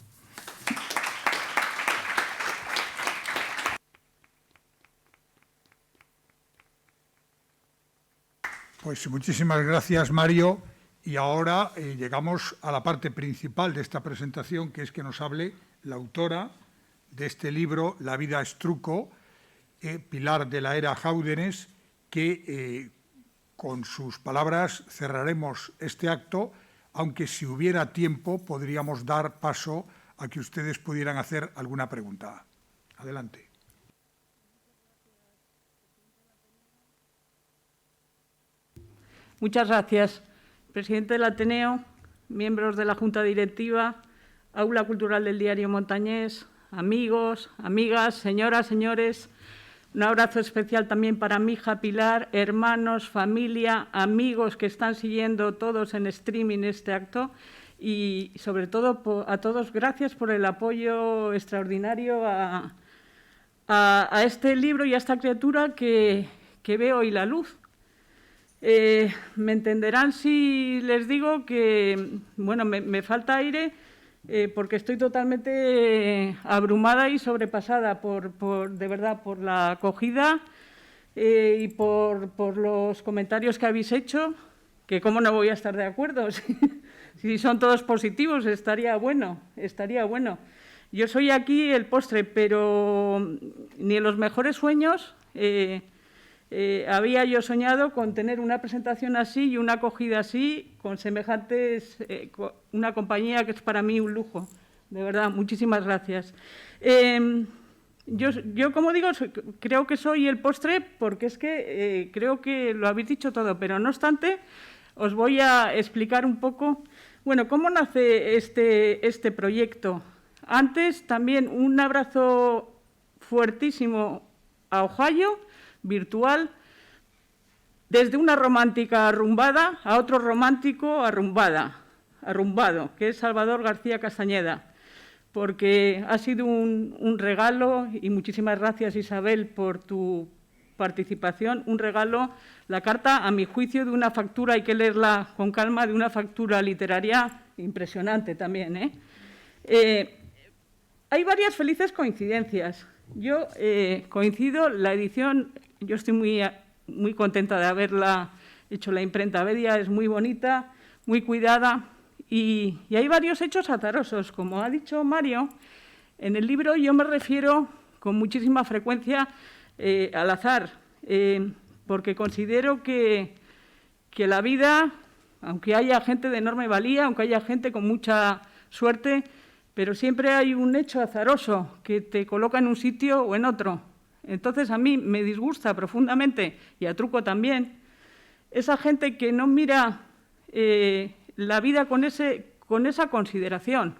Pues muchísimas gracias, Mario. Y ahora llegamos a la parte principal de esta presentación, que es que nos hable la autora de este libro, La vida es truco, Pilar de la Era Jáudenes, que con sus palabras cerraremos este acto, aunque si hubiera tiempo podríamos dar paso a que ustedes pudieran hacer alguna pregunta. Adelante. Muchas gracias, presidente del Ateneo, miembros de la Junta Directiva, Aula Cultural del Diario Montañés, amigos, amigas, señoras, señores. Un abrazo especial también para mi hija Pilar, hermanos, familia, amigos que están siguiendo todos en streaming este acto y, sobre todo, a todos gracias por el apoyo extraordinario a este libro y a esta criatura que ve hoy la luz. Me entenderán si les digo que, bueno, me falta aire porque estoy totalmente abrumada y sobrepasada de verdad por la acogida y por los comentarios que habéis hecho, que cómo no voy a estar de acuerdo, si son todos positivos, estaría bueno. Yo soy aquí el postre, pero ni en los mejores sueños había yo soñado con tener una presentación así y una acogida así, con semejantes, una compañía que es para mí un lujo. De verdad, muchísimas gracias. Yo, como digo, creo que soy el postre porque es que creo que lo habéis dicho todo, pero no obstante, os voy a explicar un poco, bueno, cómo nace este proyecto. Antes, también un abrazo fuertísimo a Ohio, virtual, desde una romántica arrumbada a otro romántico arrumbado, que es Salvador García Castañeda, porque ha sido un regalo, y muchísimas gracias, Isabel, por tu participación, un regalo, la carta, a mi juicio, de una factura, hay que leerla con calma, de una factura literaria impresionante también. Hay varias felices coincidencias. Yo coincido, la edición, yo estoy muy contenta de haberla hecho la imprenta Bedia, es muy bonita, muy cuidada y hay varios hechos azarosos. Como ha dicho Mario, en el libro yo me refiero con muchísima frecuencia al azar, porque considero que la vida, aunque haya gente de enorme valía, aunque haya gente con mucha suerte, pero siempre hay un hecho azaroso que te coloca en un sitio o en otro. Entonces, a mí me disgusta profundamente, y a Truco también, esa gente que no mira la vida con esa consideración.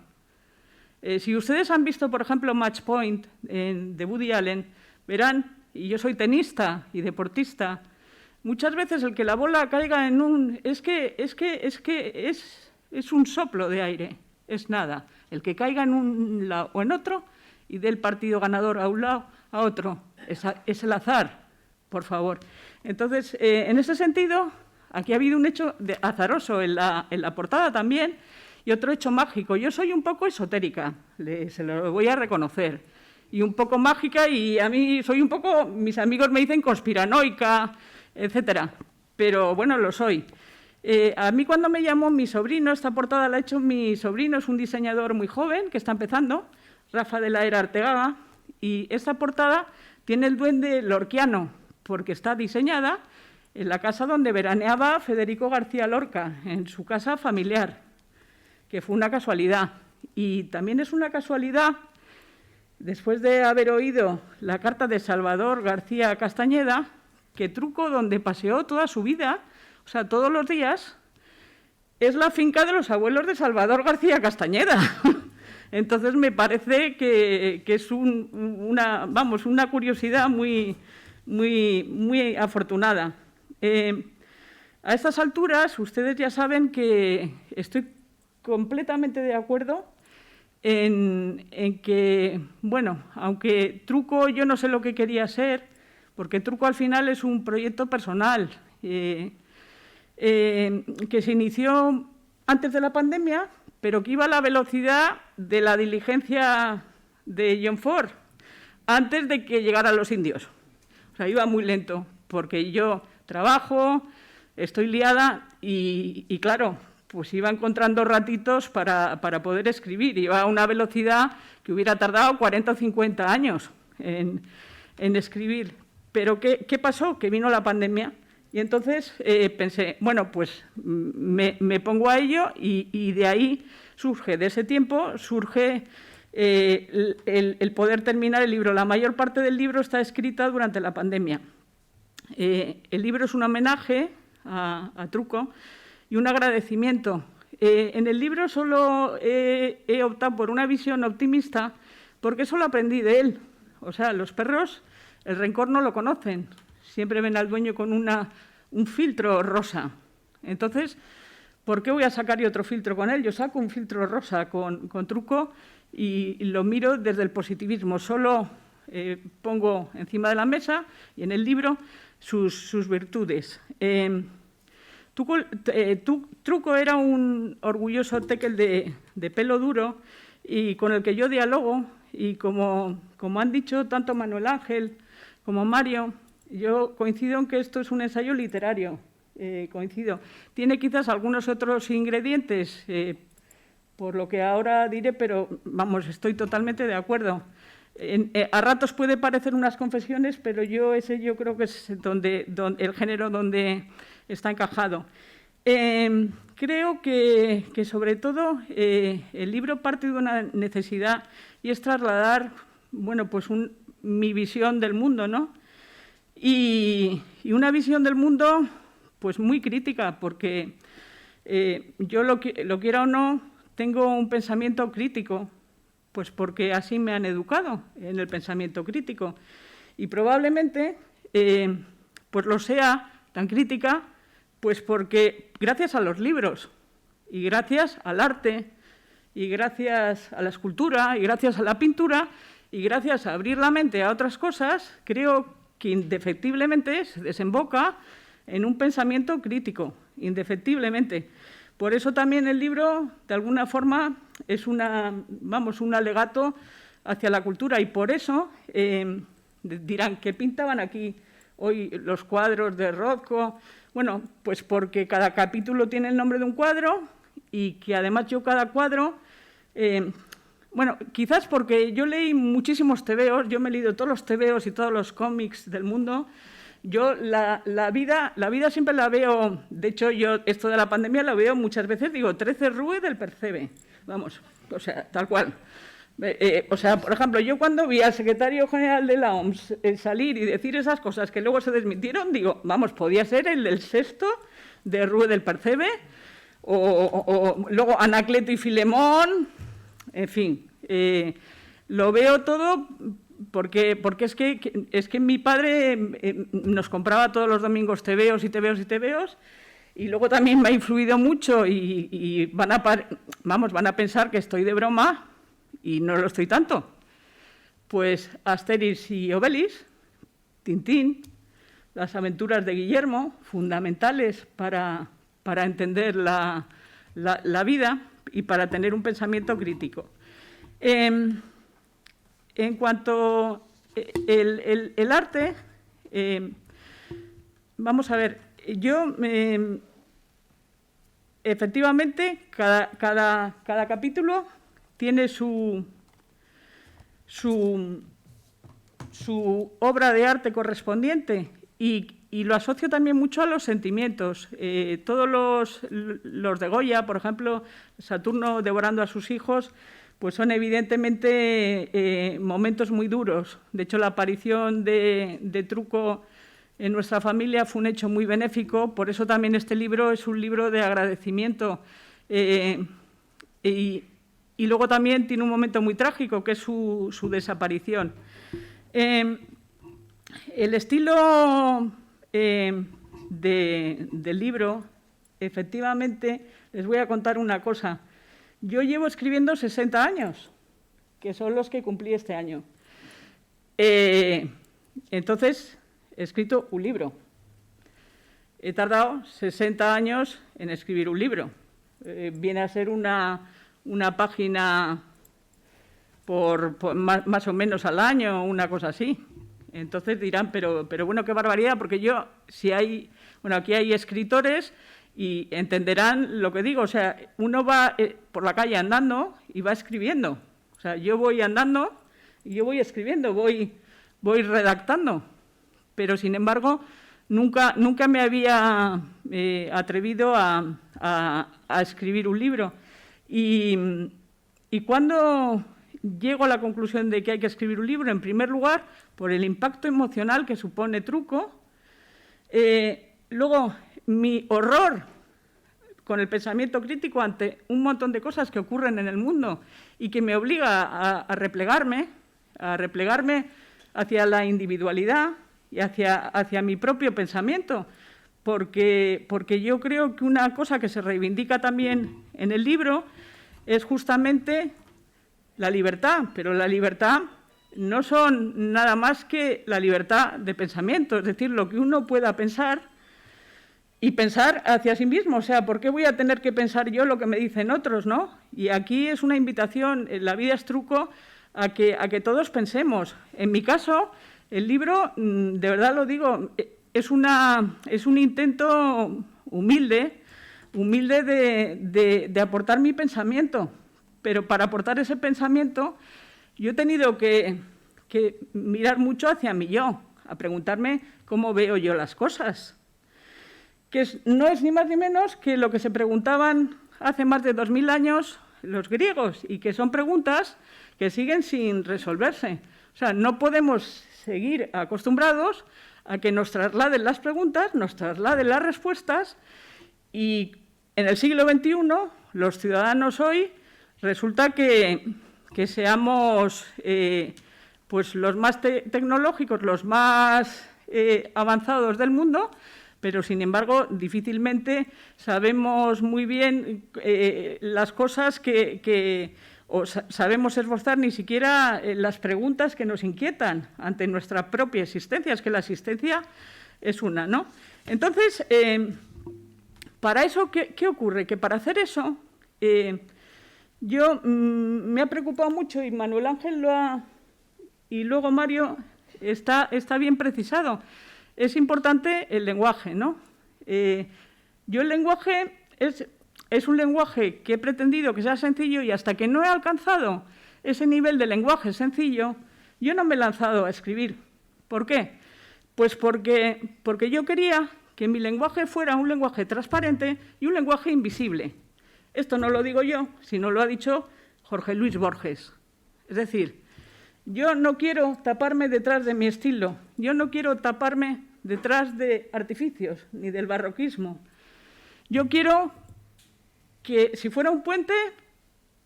Si ustedes han visto, por ejemplo, Match Point de Woody Allen, verán, y yo soy tenista y deportista, muchas veces el que la bola caiga en un... es un soplo de aire, es nada. El que caiga en un lado o en otro y dé el partido ganador a un lado, a otro. Es el azar, por favor. Entonces, en ese sentido, aquí ha habido un hecho azaroso en la portada también y otro hecho mágico. Yo soy un poco esotérica, se lo voy a reconocer, y un poco mágica, y a mí soy un poco, mis amigos me dicen conspiranoica, etcétera, pero bueno, lo soy. A mí cuando me llamó mi sobrino, esta portada la ha hecho mi sobrino, es un diseñador muy joven que está empezando, Rafa de la Era Arteaga, y esta portada tiene el duende lorquiano, porque está diseñada en la casa donde veraneaba Federico García Lorca, en su casa familiar, que fue una casualidad. Y también es una casualidad después de haber oído la carta de Salvador García Castañeda, que Truco, donde paseó toda su vida, o sea, todos los días, es la finca de los abuelos de Salvador García Castañeda. Entonces me parece que es una curiosidad muy afortunada. A estas alturas, ustedes ya saben que estoy completamente de acuerdo en que, bueno, aunque Truco yo no sé lo que quería ser, porque Truco al final es un proyecto personal que se inició antes de la pandemia, pero que iba a la velocidad de la diligencia de John Ford, antes de que llegaran los indios. O sea, iba muy lento, porque yo trabajo, estoy liada y claro, pues iba encontrando ratitos para poder escribir. Iba a una velocidad que hubiera tardado 40 o 50 años en escribir. Pero ¿qué pasó? Que vino la pandemia y entonces pensé, bueno, pues me pongo a ello y de ahí surge, de ese tiempo, surge el poder terminar el libro. La mayor parte del libro está escrita durante la pandemia. El libro es un homenaje a Truco y un agradecimiento. En el libro solo he optado por una visión optimista porque solo aprendí de él. O sea, los perros el rencor no lo conocen, siempre ven al dueño con un filtro rosa. Entonces, ¿por qué voy a sacar yo otro filtro con él? Yo saco un filtro rosa con Truco y lo miro desde el positivismo. Solo pongo encima de la mesa y en el libro sus virtudes. Truco era un orgulloso tekel de pelo duro y con el que yo dialogo y como han dicho tanto Manuel Ángel como Mario, yo coincido en que esto es un ensayo literario, coincido. Tiene quizás algunos otros ingredientes, por lo que ahora diré, pero vamos, estoy totalmente de acuerdo. A ratos puede parecer unas confesiones, pero yo creo que es el género donde está encajado. Creo que sobre todo el libro parte de una necesidad y es trasladar, bueno, pues mi visión del mundo, ¿no? Y una visión del mundo, pues muy crítica, porque yo lo quiera o no, tengo un pensamiento crítico, pues porque así me han educado en el pensamiento crítico. Y probablemente pues lo sea tan crítica, pues porque gracias a los libros y gracias al arte y gracias a la escultura y gracias a la pintura y gracias a abrir la mente a otras cosas, creo que indefectiblemente se desemboca en un pensamiento crítico, indefectiblemente. Por eso también el libro, de alguna forma, es un alegato hacia la cultura y por eso dirán, ¿qué pintaban aquí hoy los cuadros de Rothko? Bueno, pues porque cada capítulo tiene el nombre de un cuadro y que además yo cada cuadro, bueno, quizás porque yo leí muchísimos tebeos, yo me he leído todos los tebeos y todos los cómics del mundo. Yo la vida siempre la veo, de hecho yo esto de la pandemia lo veo muchas veces, digo, 13 rue del percebe, vamos, o sea, tal cual. O sea, por ejemplo, yo cuando vi al secretario general de la OMS salir y decir esas cosas que luego se desmintieron, digo, vamos, podía ser el del sexto de Rue del Percebe, o luego Anacleto y Filemón, en fin, lo veo todo porque es que mi padre nos compraba todos los domingos tebeos y tebeos y tebeos, y luego también me ha influido mucho y van a pensar que estoy de broma, y no lo estoy tanto. Pues Asterix y Obelix, Tintín, las aventuras de Guillermo, fundamentales para entender la vida y para tener un pensamiento crítico. En cuanto el arte, vamos a ver, yo efectivamente cada capítulo tiene su obra de arte correspondiente y lo asocio también mucho a los sentimientos. Todos los de Goya, por ejemplo, Saturno devorando a sus hijos, pues son evidentemente momentos muy duros. De hecho, la aparición de Truco en nuestra familia fue un hecho muy benéfico, por eso también este libro es un libro de agradecimiento. Y luego también tiene un momento muy trágico, que es su desaparición. El estilo del libro, efectivamente, les voy a contar una cosa. Yo llevo escribiendo 60 años, que son los que cumplí este año. Entonces, he escrito un libro. He tardado 60 años en escribir un libro. Viene a ser una página por más o menos al año, una cosa así. Entonces dirán, pero bueno, qué barbaridad, porque aquí hay escritores y entenderán lo que digo. O sea, uno va por la calle andando y va escribiendo. O sea, yo voy andando y yo voy escribiendo, voy redactando. Pero, sin embargo, nunca me había atrevido a escribir un libro. Y cuando llego a la conclusión de que hay que escribir un libro, en primer lugar, por el impacto emocional que supone Truco. Luego, mi horror con el pensamiento crítico ante un montón de cosas que ocurren en el mundo y que me obliga a replegarme hacia la individualidad y hacia mi propio pensamiento, porque yo creo que una cosa que se reivindica también en el libro es justamente la libertad, pero la libertad no son nada más que la libertad de pensamiento, es decir, lo que uno pueda pensar y pensar hacia sí mismo. O sea, ¿por qué voy a tener que pensar yo lo que me dicen otros, no? Y aquí es una invitación, La vida es Truco, a que todos pensemos. En mi caso, el libro, de verdad lo digo, es un intento humilde de aportar mi pensamiento. Pero para aportar ese pensamiento, yo he tenido que mirar mucho hacia mí yo, a preguntarme cómo veo yo las cosas. Que no es ni más ni menos que lo que se preguntaban hace más de 2000 años los griegos, y que son preguntas que siguen sin resolverse. O sea, no podemos seguir acostumbrados a que nos trasladen las preguntas, nos trasladen las respuestas, y en el siglo XXI, los ciudadanos hoy, resulta que seamos pues los más tecnológicos, los más avanzados del mundo, pero, sin embargo, difícilmente sabemos muy bien las cosas o sabemos esbozar ni siquiera las preguntas que nos inquietan ante nuestra propia existencia. Es que la existencia es una, ¿no? Entonces, para eso, ¿qué ocurre? Que para hacer eso, yo me ha preocupado mucho, y Manuel Ángel y luego Mario está bien precisado. Es importante el lenguaje, ¿no? Yo el lenguaje es un lenguaje que he pretendido que sea sencillo, y hasta que no he alcanzado ese nivel de lenguaje sencillo, yo no me he lanzado a escribir. ¿Por qué? Pues porque yo quería que mi lenguaje fuera un lenguaje transparente y un lenguaje invisible. Esto no lo digo yo, sino lo ha dicho Jorge Luis Borges. Es decir, yo no quiero taparme detrás de mi estilo, yo no quiero taparme detrás de artificios ni del barroquismo. Yo quiero que, si fuera un puente,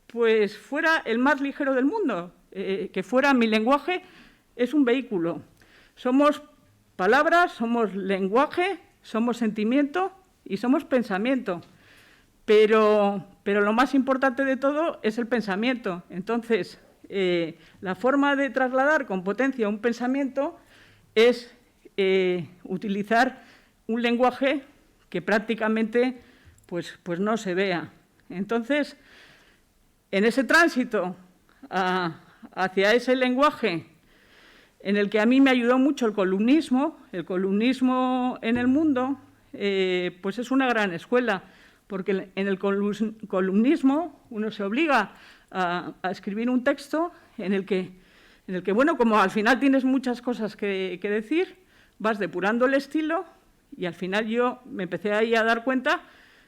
pues fuera el más ligero del mundo, que fuera mi lenguaje, es un vehículo. Somos palabras, somos lenguaje, somos sentimiento y somos pensamiento. Pero lo más importante de todo es el pensamiento. Entonces, la forma de trasladar con potencia un pensamiento es utilizar un lenguaje que prácticamente pues no se vea. Entonces, en ese tránsito hacia ese lenguaje, en el que a mí me ayudó mucho el columnismo en el mundo, pues es una gran escuela, porque en el columnismo uno se obliga a escribir un texto en el que, bueno, como al final tienes muchas cosas que decir, vas depurando el estilo, y al final yo me empecé ahí a dar cuenta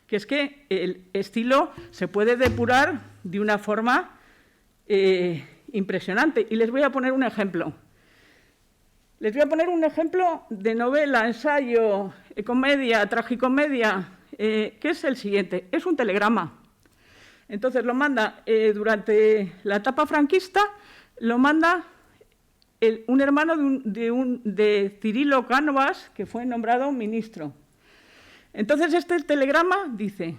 que es que el estilo se puede depurar de una forma impresionante. Y les voy a poner un ejemplo. Les voy a poner un ejemplo de novela, ensayo, comedia, tragicomedia, que es el siguiente. Es un telegrama. Entonces lo manda durante la etapa franquista, lo manda un hermano de Cirilo Cánovas, que fue nombrado ministro. Entonces este telegrama dice: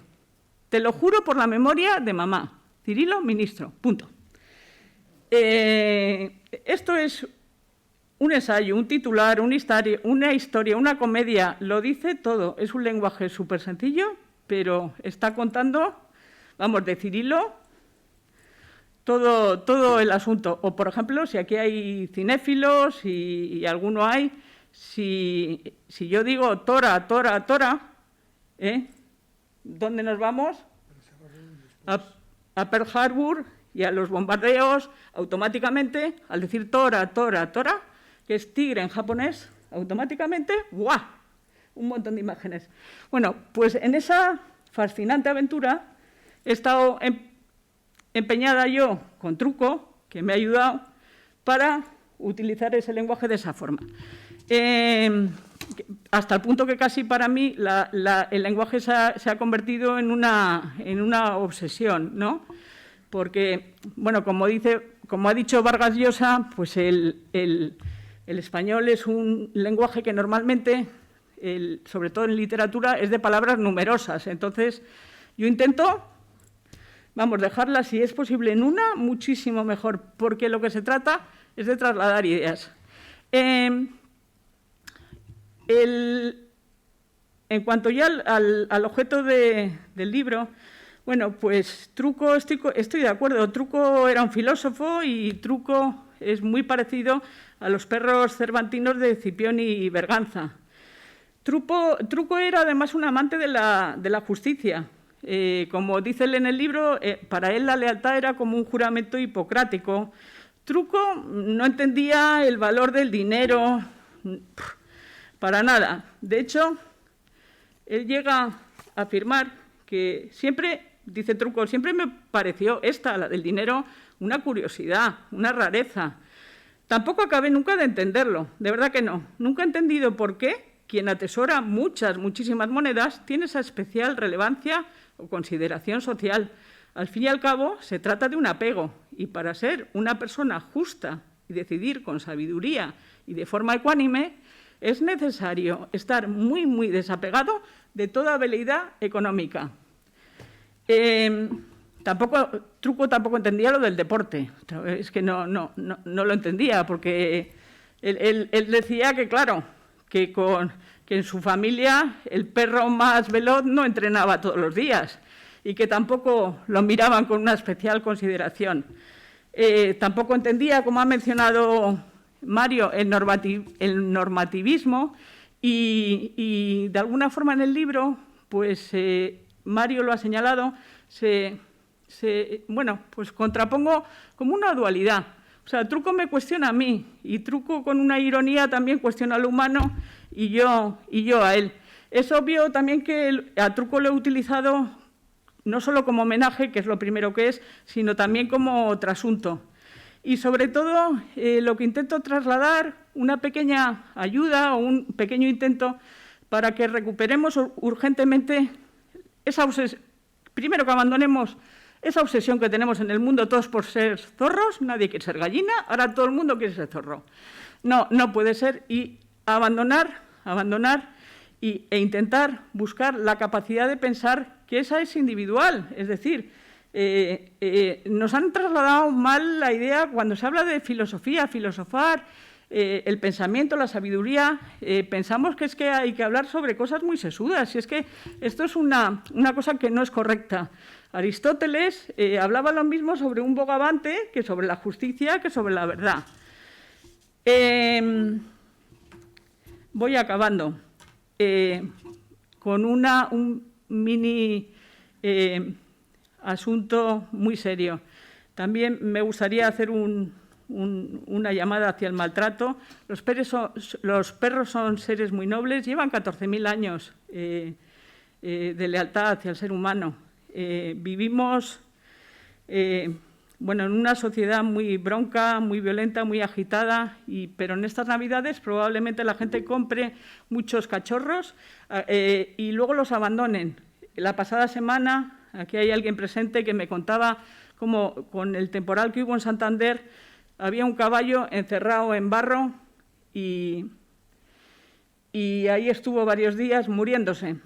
te lo juro por la memoria de mamá, Cirilo, ministro, punto. Esto es un ensayo, un titular, una historia, una comedia, lo dice todo. Es un lenguaje súper sencillo, pero está contando, vamos, de Cirilo, todo el asunto. O, por ejemplo, si aquí hay cinéfilos y alguno hay, si yo digo Tora, Tora, Tora, ¿dónde nos vamos? A Pearl Harbor y a los bombardeos. Automáticamente, al decir Tora, Tora, Tora, que es tigre en japonés, automáticamente, ¡guau!, un montón de imágenes. Bueno, pues en esa fascinante aventura he estado empeñada yo con Truco, que me ha ayudado para utilizar ese lenguaje de esa forma. Hasta el punto que casi para mí el lenguaje se ha convertido en una obsesión, ¿no? Porque, bueno, como ha dicho Vargas Llosa, pues el español es un lenguaje que normalmente, sobre todo en literatura, es de palabras numerosas. Entonces, yo intento, vamos, dejarla, si es posible, en una, muchísimo mejor, porque lo que se trata es de trasladar ideas. En cuanto ya al objeto del libro, bueno, pues Truco, estoy de acuerdo, Truco era un filósofo y Truco es muy parecido a los perros cervantinos de Cipión y Berganza. Truco era además un amante de la justicia. Como dice él en el libro, para él la lealtad era como un juramento hipocrático. Truco no entendía el valor del dinero, para nada. De hecho, él llega a afirmar que siempre, dice Truco, siempre me pareció la del dinero, una curiosidad, una rareza. Tampoco acabé nunca de entenderlo, de verdad que no. Nunca he entendido por qué quien atesora muchísimas monedas tiene esa especial relevancia o consideración social. Al fin y al cabo, se trata de un apego, y para ser una persona justa y decidir con sabiduría y de forma ecuánime, es necesario estar muy desapegado de toda veleidad económica. Truco tampoco entendía lo del deporte. Es que no lo entendía, porque él decía que, claro, que en su familia el perro más veloz no entrenaba todos los días y que tampoco lo miraban con una especial consideración. Tampoco entendía, como ha mencionado Mario, el normativismo y de alguna forma en el libro, pues Mario lo ha señalado, pues contrapongo como una dualidad. O sea, Truco me cuestiona a mí y Truco con una ironía también cuestiona al humano y yo a él. Es obvio también que a Truco lo he utilizado no solo como homenaje, que es lo primero que es, sino también como trasunto. Y sobre todo lo que intento trasladar, una pequeña ayuda o un pequeño intento para que recuperemos urgentemente esa obsesión. Primero, que abandonemos esa obsesión que tenemos en el mundo todos por ser zorros, nadie quiere ser gallina, ahora todo el mundo quiere ser zorro. No puede ser, y abandonar e intentar buscar la capacidad de pensar que esa es individual. Es decir, nos han trasladado mal la idea cuando se habla de filosofía, filosofar, el pensamiento, la sabiduría, pensamos que es que hay que hablar sobre cosas muy sesudas, y es que esto es una cosa que no es correcta. Aristóteles hablaba lo mismo sobre un bogavante que sobre la justicia, que sobre la verdad. Voy acabando con un mini asunto muy serio. También me gustaría hacer una llamada hacia el maltrato. Los perros son seres muy nobles, llevan 14.000 años de lealtad hacia el ser humano. Vivimos bueno, en una sociedad muy bronca, muy violenta, muy agitada, pero en estas Navidades probablemente la gente compre muchos cachorros y luego los abandonen. La pasada semana, aquí hay alguien presente que me contaba cómo con el temporal que hubo en Santander había un caballo encerrado en barro y ahí estuvo varios días muriéndose.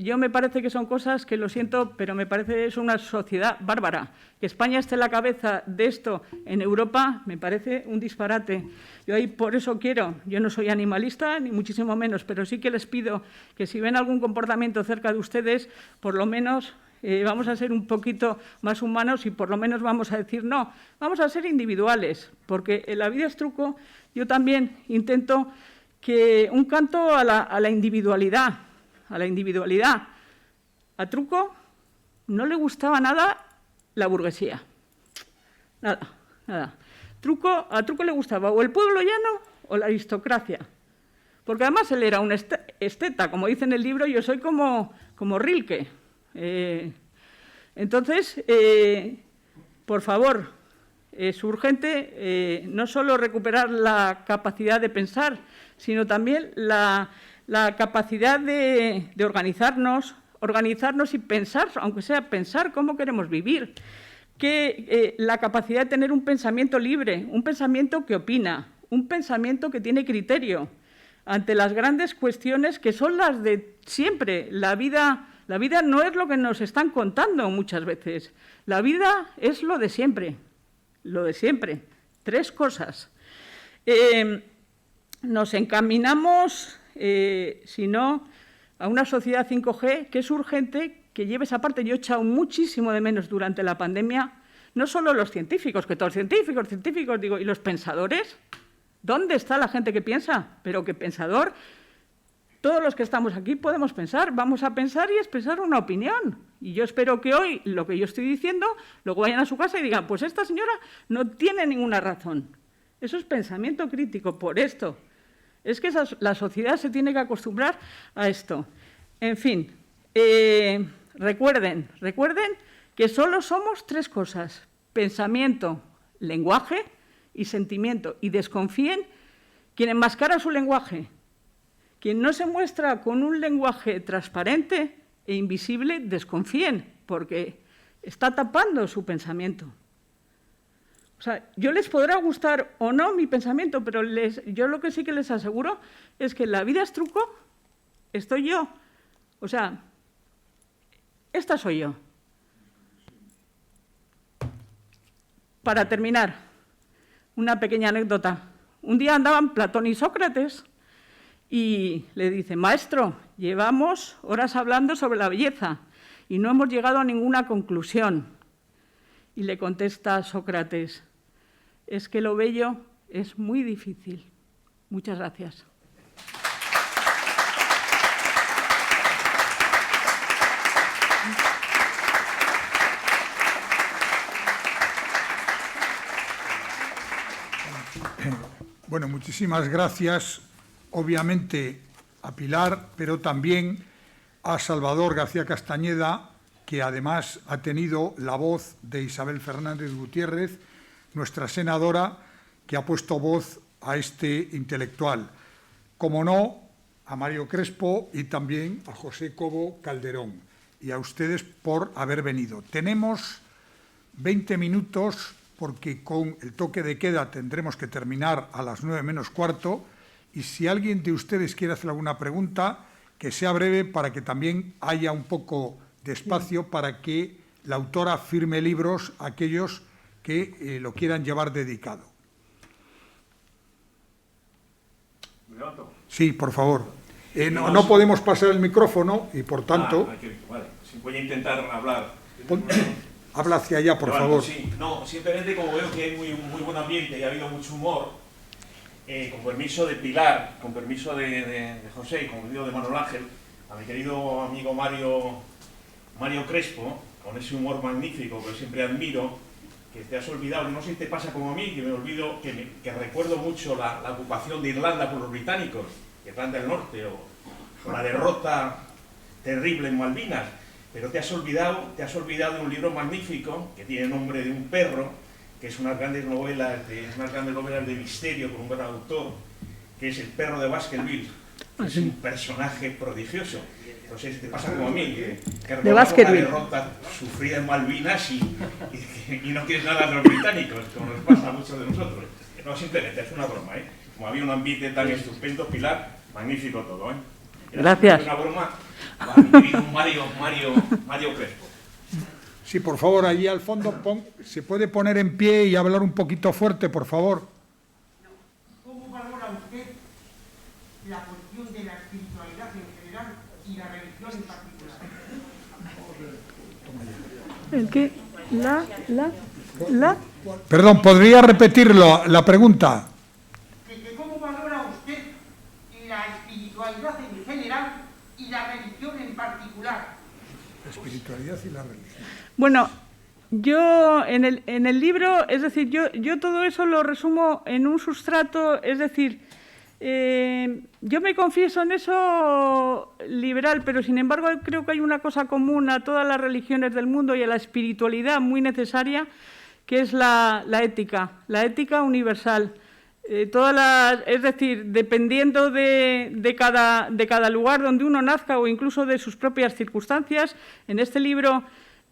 Yo me parece que son cosas que, lo siento, pero me parece que es una sociedad bárbara. Que España esté en la cabeza de esto en Europa me parece un disparate. Yo ahí por eso quiero, yo no soy animalista ni muchísimo menos, pero sí que les pido que si ven algún comportamiento cerca de ustedes, por lo menos vamos a ser un poquito más humanos y por lo menos vamos a decir no, vamos a ser individuales, porque en La vida es truco yo también intento que un canto a la individualidad, a la individualidad. A Truco no le gustaba nada la burguesía, nada, nada. A Truco le gustaba o el pueblo llano o la aristocracia, porque además él era un esteta, como dice en el libro, yo soy como Rilke. Entonces, por favor, es urgente no solo recuperar la capacidad de pensar, sino también la capacidad de organizarnos y pensar, aunque sea pensar cómo queremos vivir, la capacidad de tener un pensamiento libre, un pensamiento que opina, un pensamiento que tiene criterio ante las grandes cuestiones que son las de siempre. La vida no es lo que nos están contando muchas veces, la vida es lo de siempre, 3 cosas. Nos encaminamos, si no, a una sociedad 5G que es urgente que lleve esa parte. Yo he echado muchísimo de menos durante la pandemia, no solo los científicos, que todos científicos, digo, ¿y los pensadores? ¿Dónde está la gente que piensa? Pero que pensador, todos los que estamos aquí podemos pensar, vamos a pensar y expresar una opinión. Y yo espero que hoy lo que yo estoy diciendo, luego vayan a su casa y digan, pues esta señora no tiene ninguna razón. Eso es pensamiento crítico, por esto. Es que la sociedad se tiene que acostumbrar a esto. En fin, recuerden que solo somos 3 cosas: pensamiento, lenguaje y sentimiento. Y desconfíen quien enmascara su lenguaje. Quien no se muestra con un lenguaje transparente e invisible, desconfíen, porque está tapando su pensamiento. O sea, yo les podrá gustar o no mi pensamiento, pero yo lo que sí que les aseguro es que La vida es truco, estoy yo. O sea, esta soy yo. Para terminar, una pequeña anécdota. Un día andaban Platón y Sócrates y le dice, maestro, llevamos horas hablando sobre la belleza y no hemos llegado a ninguna conclusión. Y le contesta Sócrates, es que lo bello es muy difícil. Muchas gracias. Bueno, muchísimas gracias, obviamente, a Pilar, pero también a Salvador García Castañeda, que además ha tenido la voz de Isabel Fernández Gutiérrez, nuestra senadora, que ha puesto voz a este intelectual. Como no, a Mario Crespo y también a José Cobo Calderón. Y a ustedes por haber venido. Tenemos 20 minutos porque con el toque de queda tendremos que terminar a las 9 menos cuarto. Y si alguien de ustedes quiere hacer alguna pregunta, que sea breve para que también haya un poco de espacio para que la autora firme libros a aquellos que lo quieran llevar dedicado. ¿Me levanto? Sí, por favor. No podemos pasar el micrófono y, por tanto... Vale, si voy a intentar hablar. Habla hacia allá, por favor. Sí, no, simplemente como veo que hay muy buen ambiente y ha habido mucho humor, con permiso de Pilar, con permiso de José y con permiso de Manuel Ángel, a mi querido amigo Mario Crespo, con ese humor magnífico que siempre admiro, que te has olvidado, no sé si te pasa como a mí, que me olvido, que recuerdo mucho la ocupación de Irlanda por los británicos, Irlanda del Norte, o la derrota terrible en Malvinas, pero te has olvidado de un libro magnífico que tiene el nombre de un perro, que es unas grandes novelas de misterio con un gran autor, que es El perro de Baskerville. Es un personaje prodigioso. Entonces te pasa como a mí, que recuerdas una derrota sufrida en Malvinas y no quieres nada de los británicos, como nos pasa a muchos de nosotros. No, simplemente es una broma, ¿eh? Como había un ambiente tan estupendo, Pilar, magnífico todo, ¿eh? Gracias. Una broma a mi querido Mario Crespo. Sí, por favor, allí al fondo se puede poner en pie y hablar un poquito fuerte, por favor. ¿Cómo valora usted la cuestión de la espiritualidad en general y la religión en particular? ¿El qué? ¿La? Perdón, ¿podría repetirlo la pregunta? ¿Cómo valora usted la espiritualidad en general y la religión en particular? La espiritualidad y la religión. Bueno, yo en el libro, es decir, yo todo eso lo resumo en un sustrato, es decir, yo me confieso en eso liberal, pero sin embargo creo que hay una cosa común a todas las religiones del mundo y a la espiritualidad muy necesaria, que es la ética universal. Es decir, dependiendo de cada lugar donde uno nazca o incluso de sus propias circunstancias, en este libro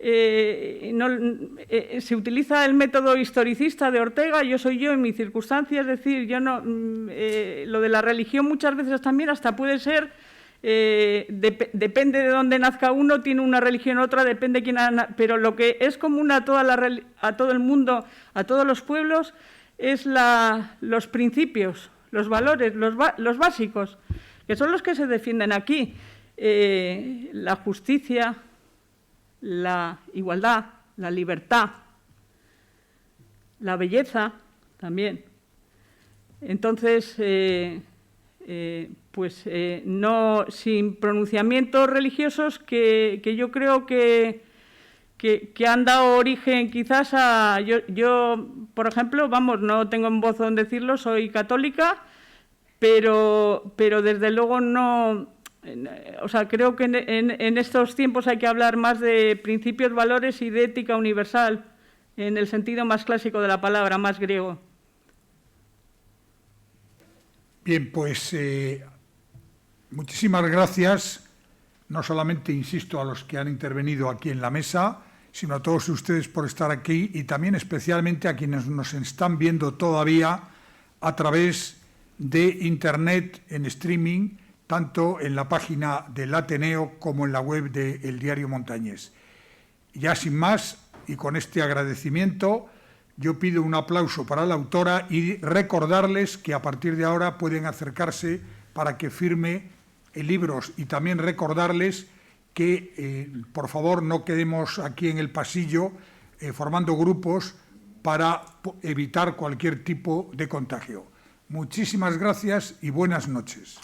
se utiliza el método historicista de Ortega, yo soy yo en mi circunstancia, es decir, lo de la religión muchas veces también hasta puede ser, depende de dónde nazca uno, tiene una religión otra, depende de quién, pero lo que es común a todo el mundo, a todos los pueblos, es los principios, los valores, los básicos, que son los que se defienden aquí, la justicia, la igualdad, la libertad, la belleza también. Entonces, no sin pronunciamientos religiosos que yo creo que han dado origen quizás a... Yo, por ejemplo, no tengo en voz en decirlo, soy católica, pero desde luego no... O sea, creo que en estos tiempos hay que hablar más de principios, valores y de ética universal, en el sentido más clásico de la palabra, más griego. Bien, pues muchísimas gracias, no solamente, insisto, a los que han intervenido aquí en la mesa, sino a todos ustedes por estar aquí y también especialmente a quienes nos están viendo todavía a través de Internet en streaming, tanto en la página del Ateneo como en la web del Diario Montañés. Ya sin más, y con este agradecimiento, yo pido un aplauso para la autora y recordarles que a partir de ahora pueden acercarse para que firme libros y también recordarles que, por favor, no quedemos aquí en el pasillo formando grupos para evitar cualquier tipo de contagio. Muchísimas gracias y buenas noches.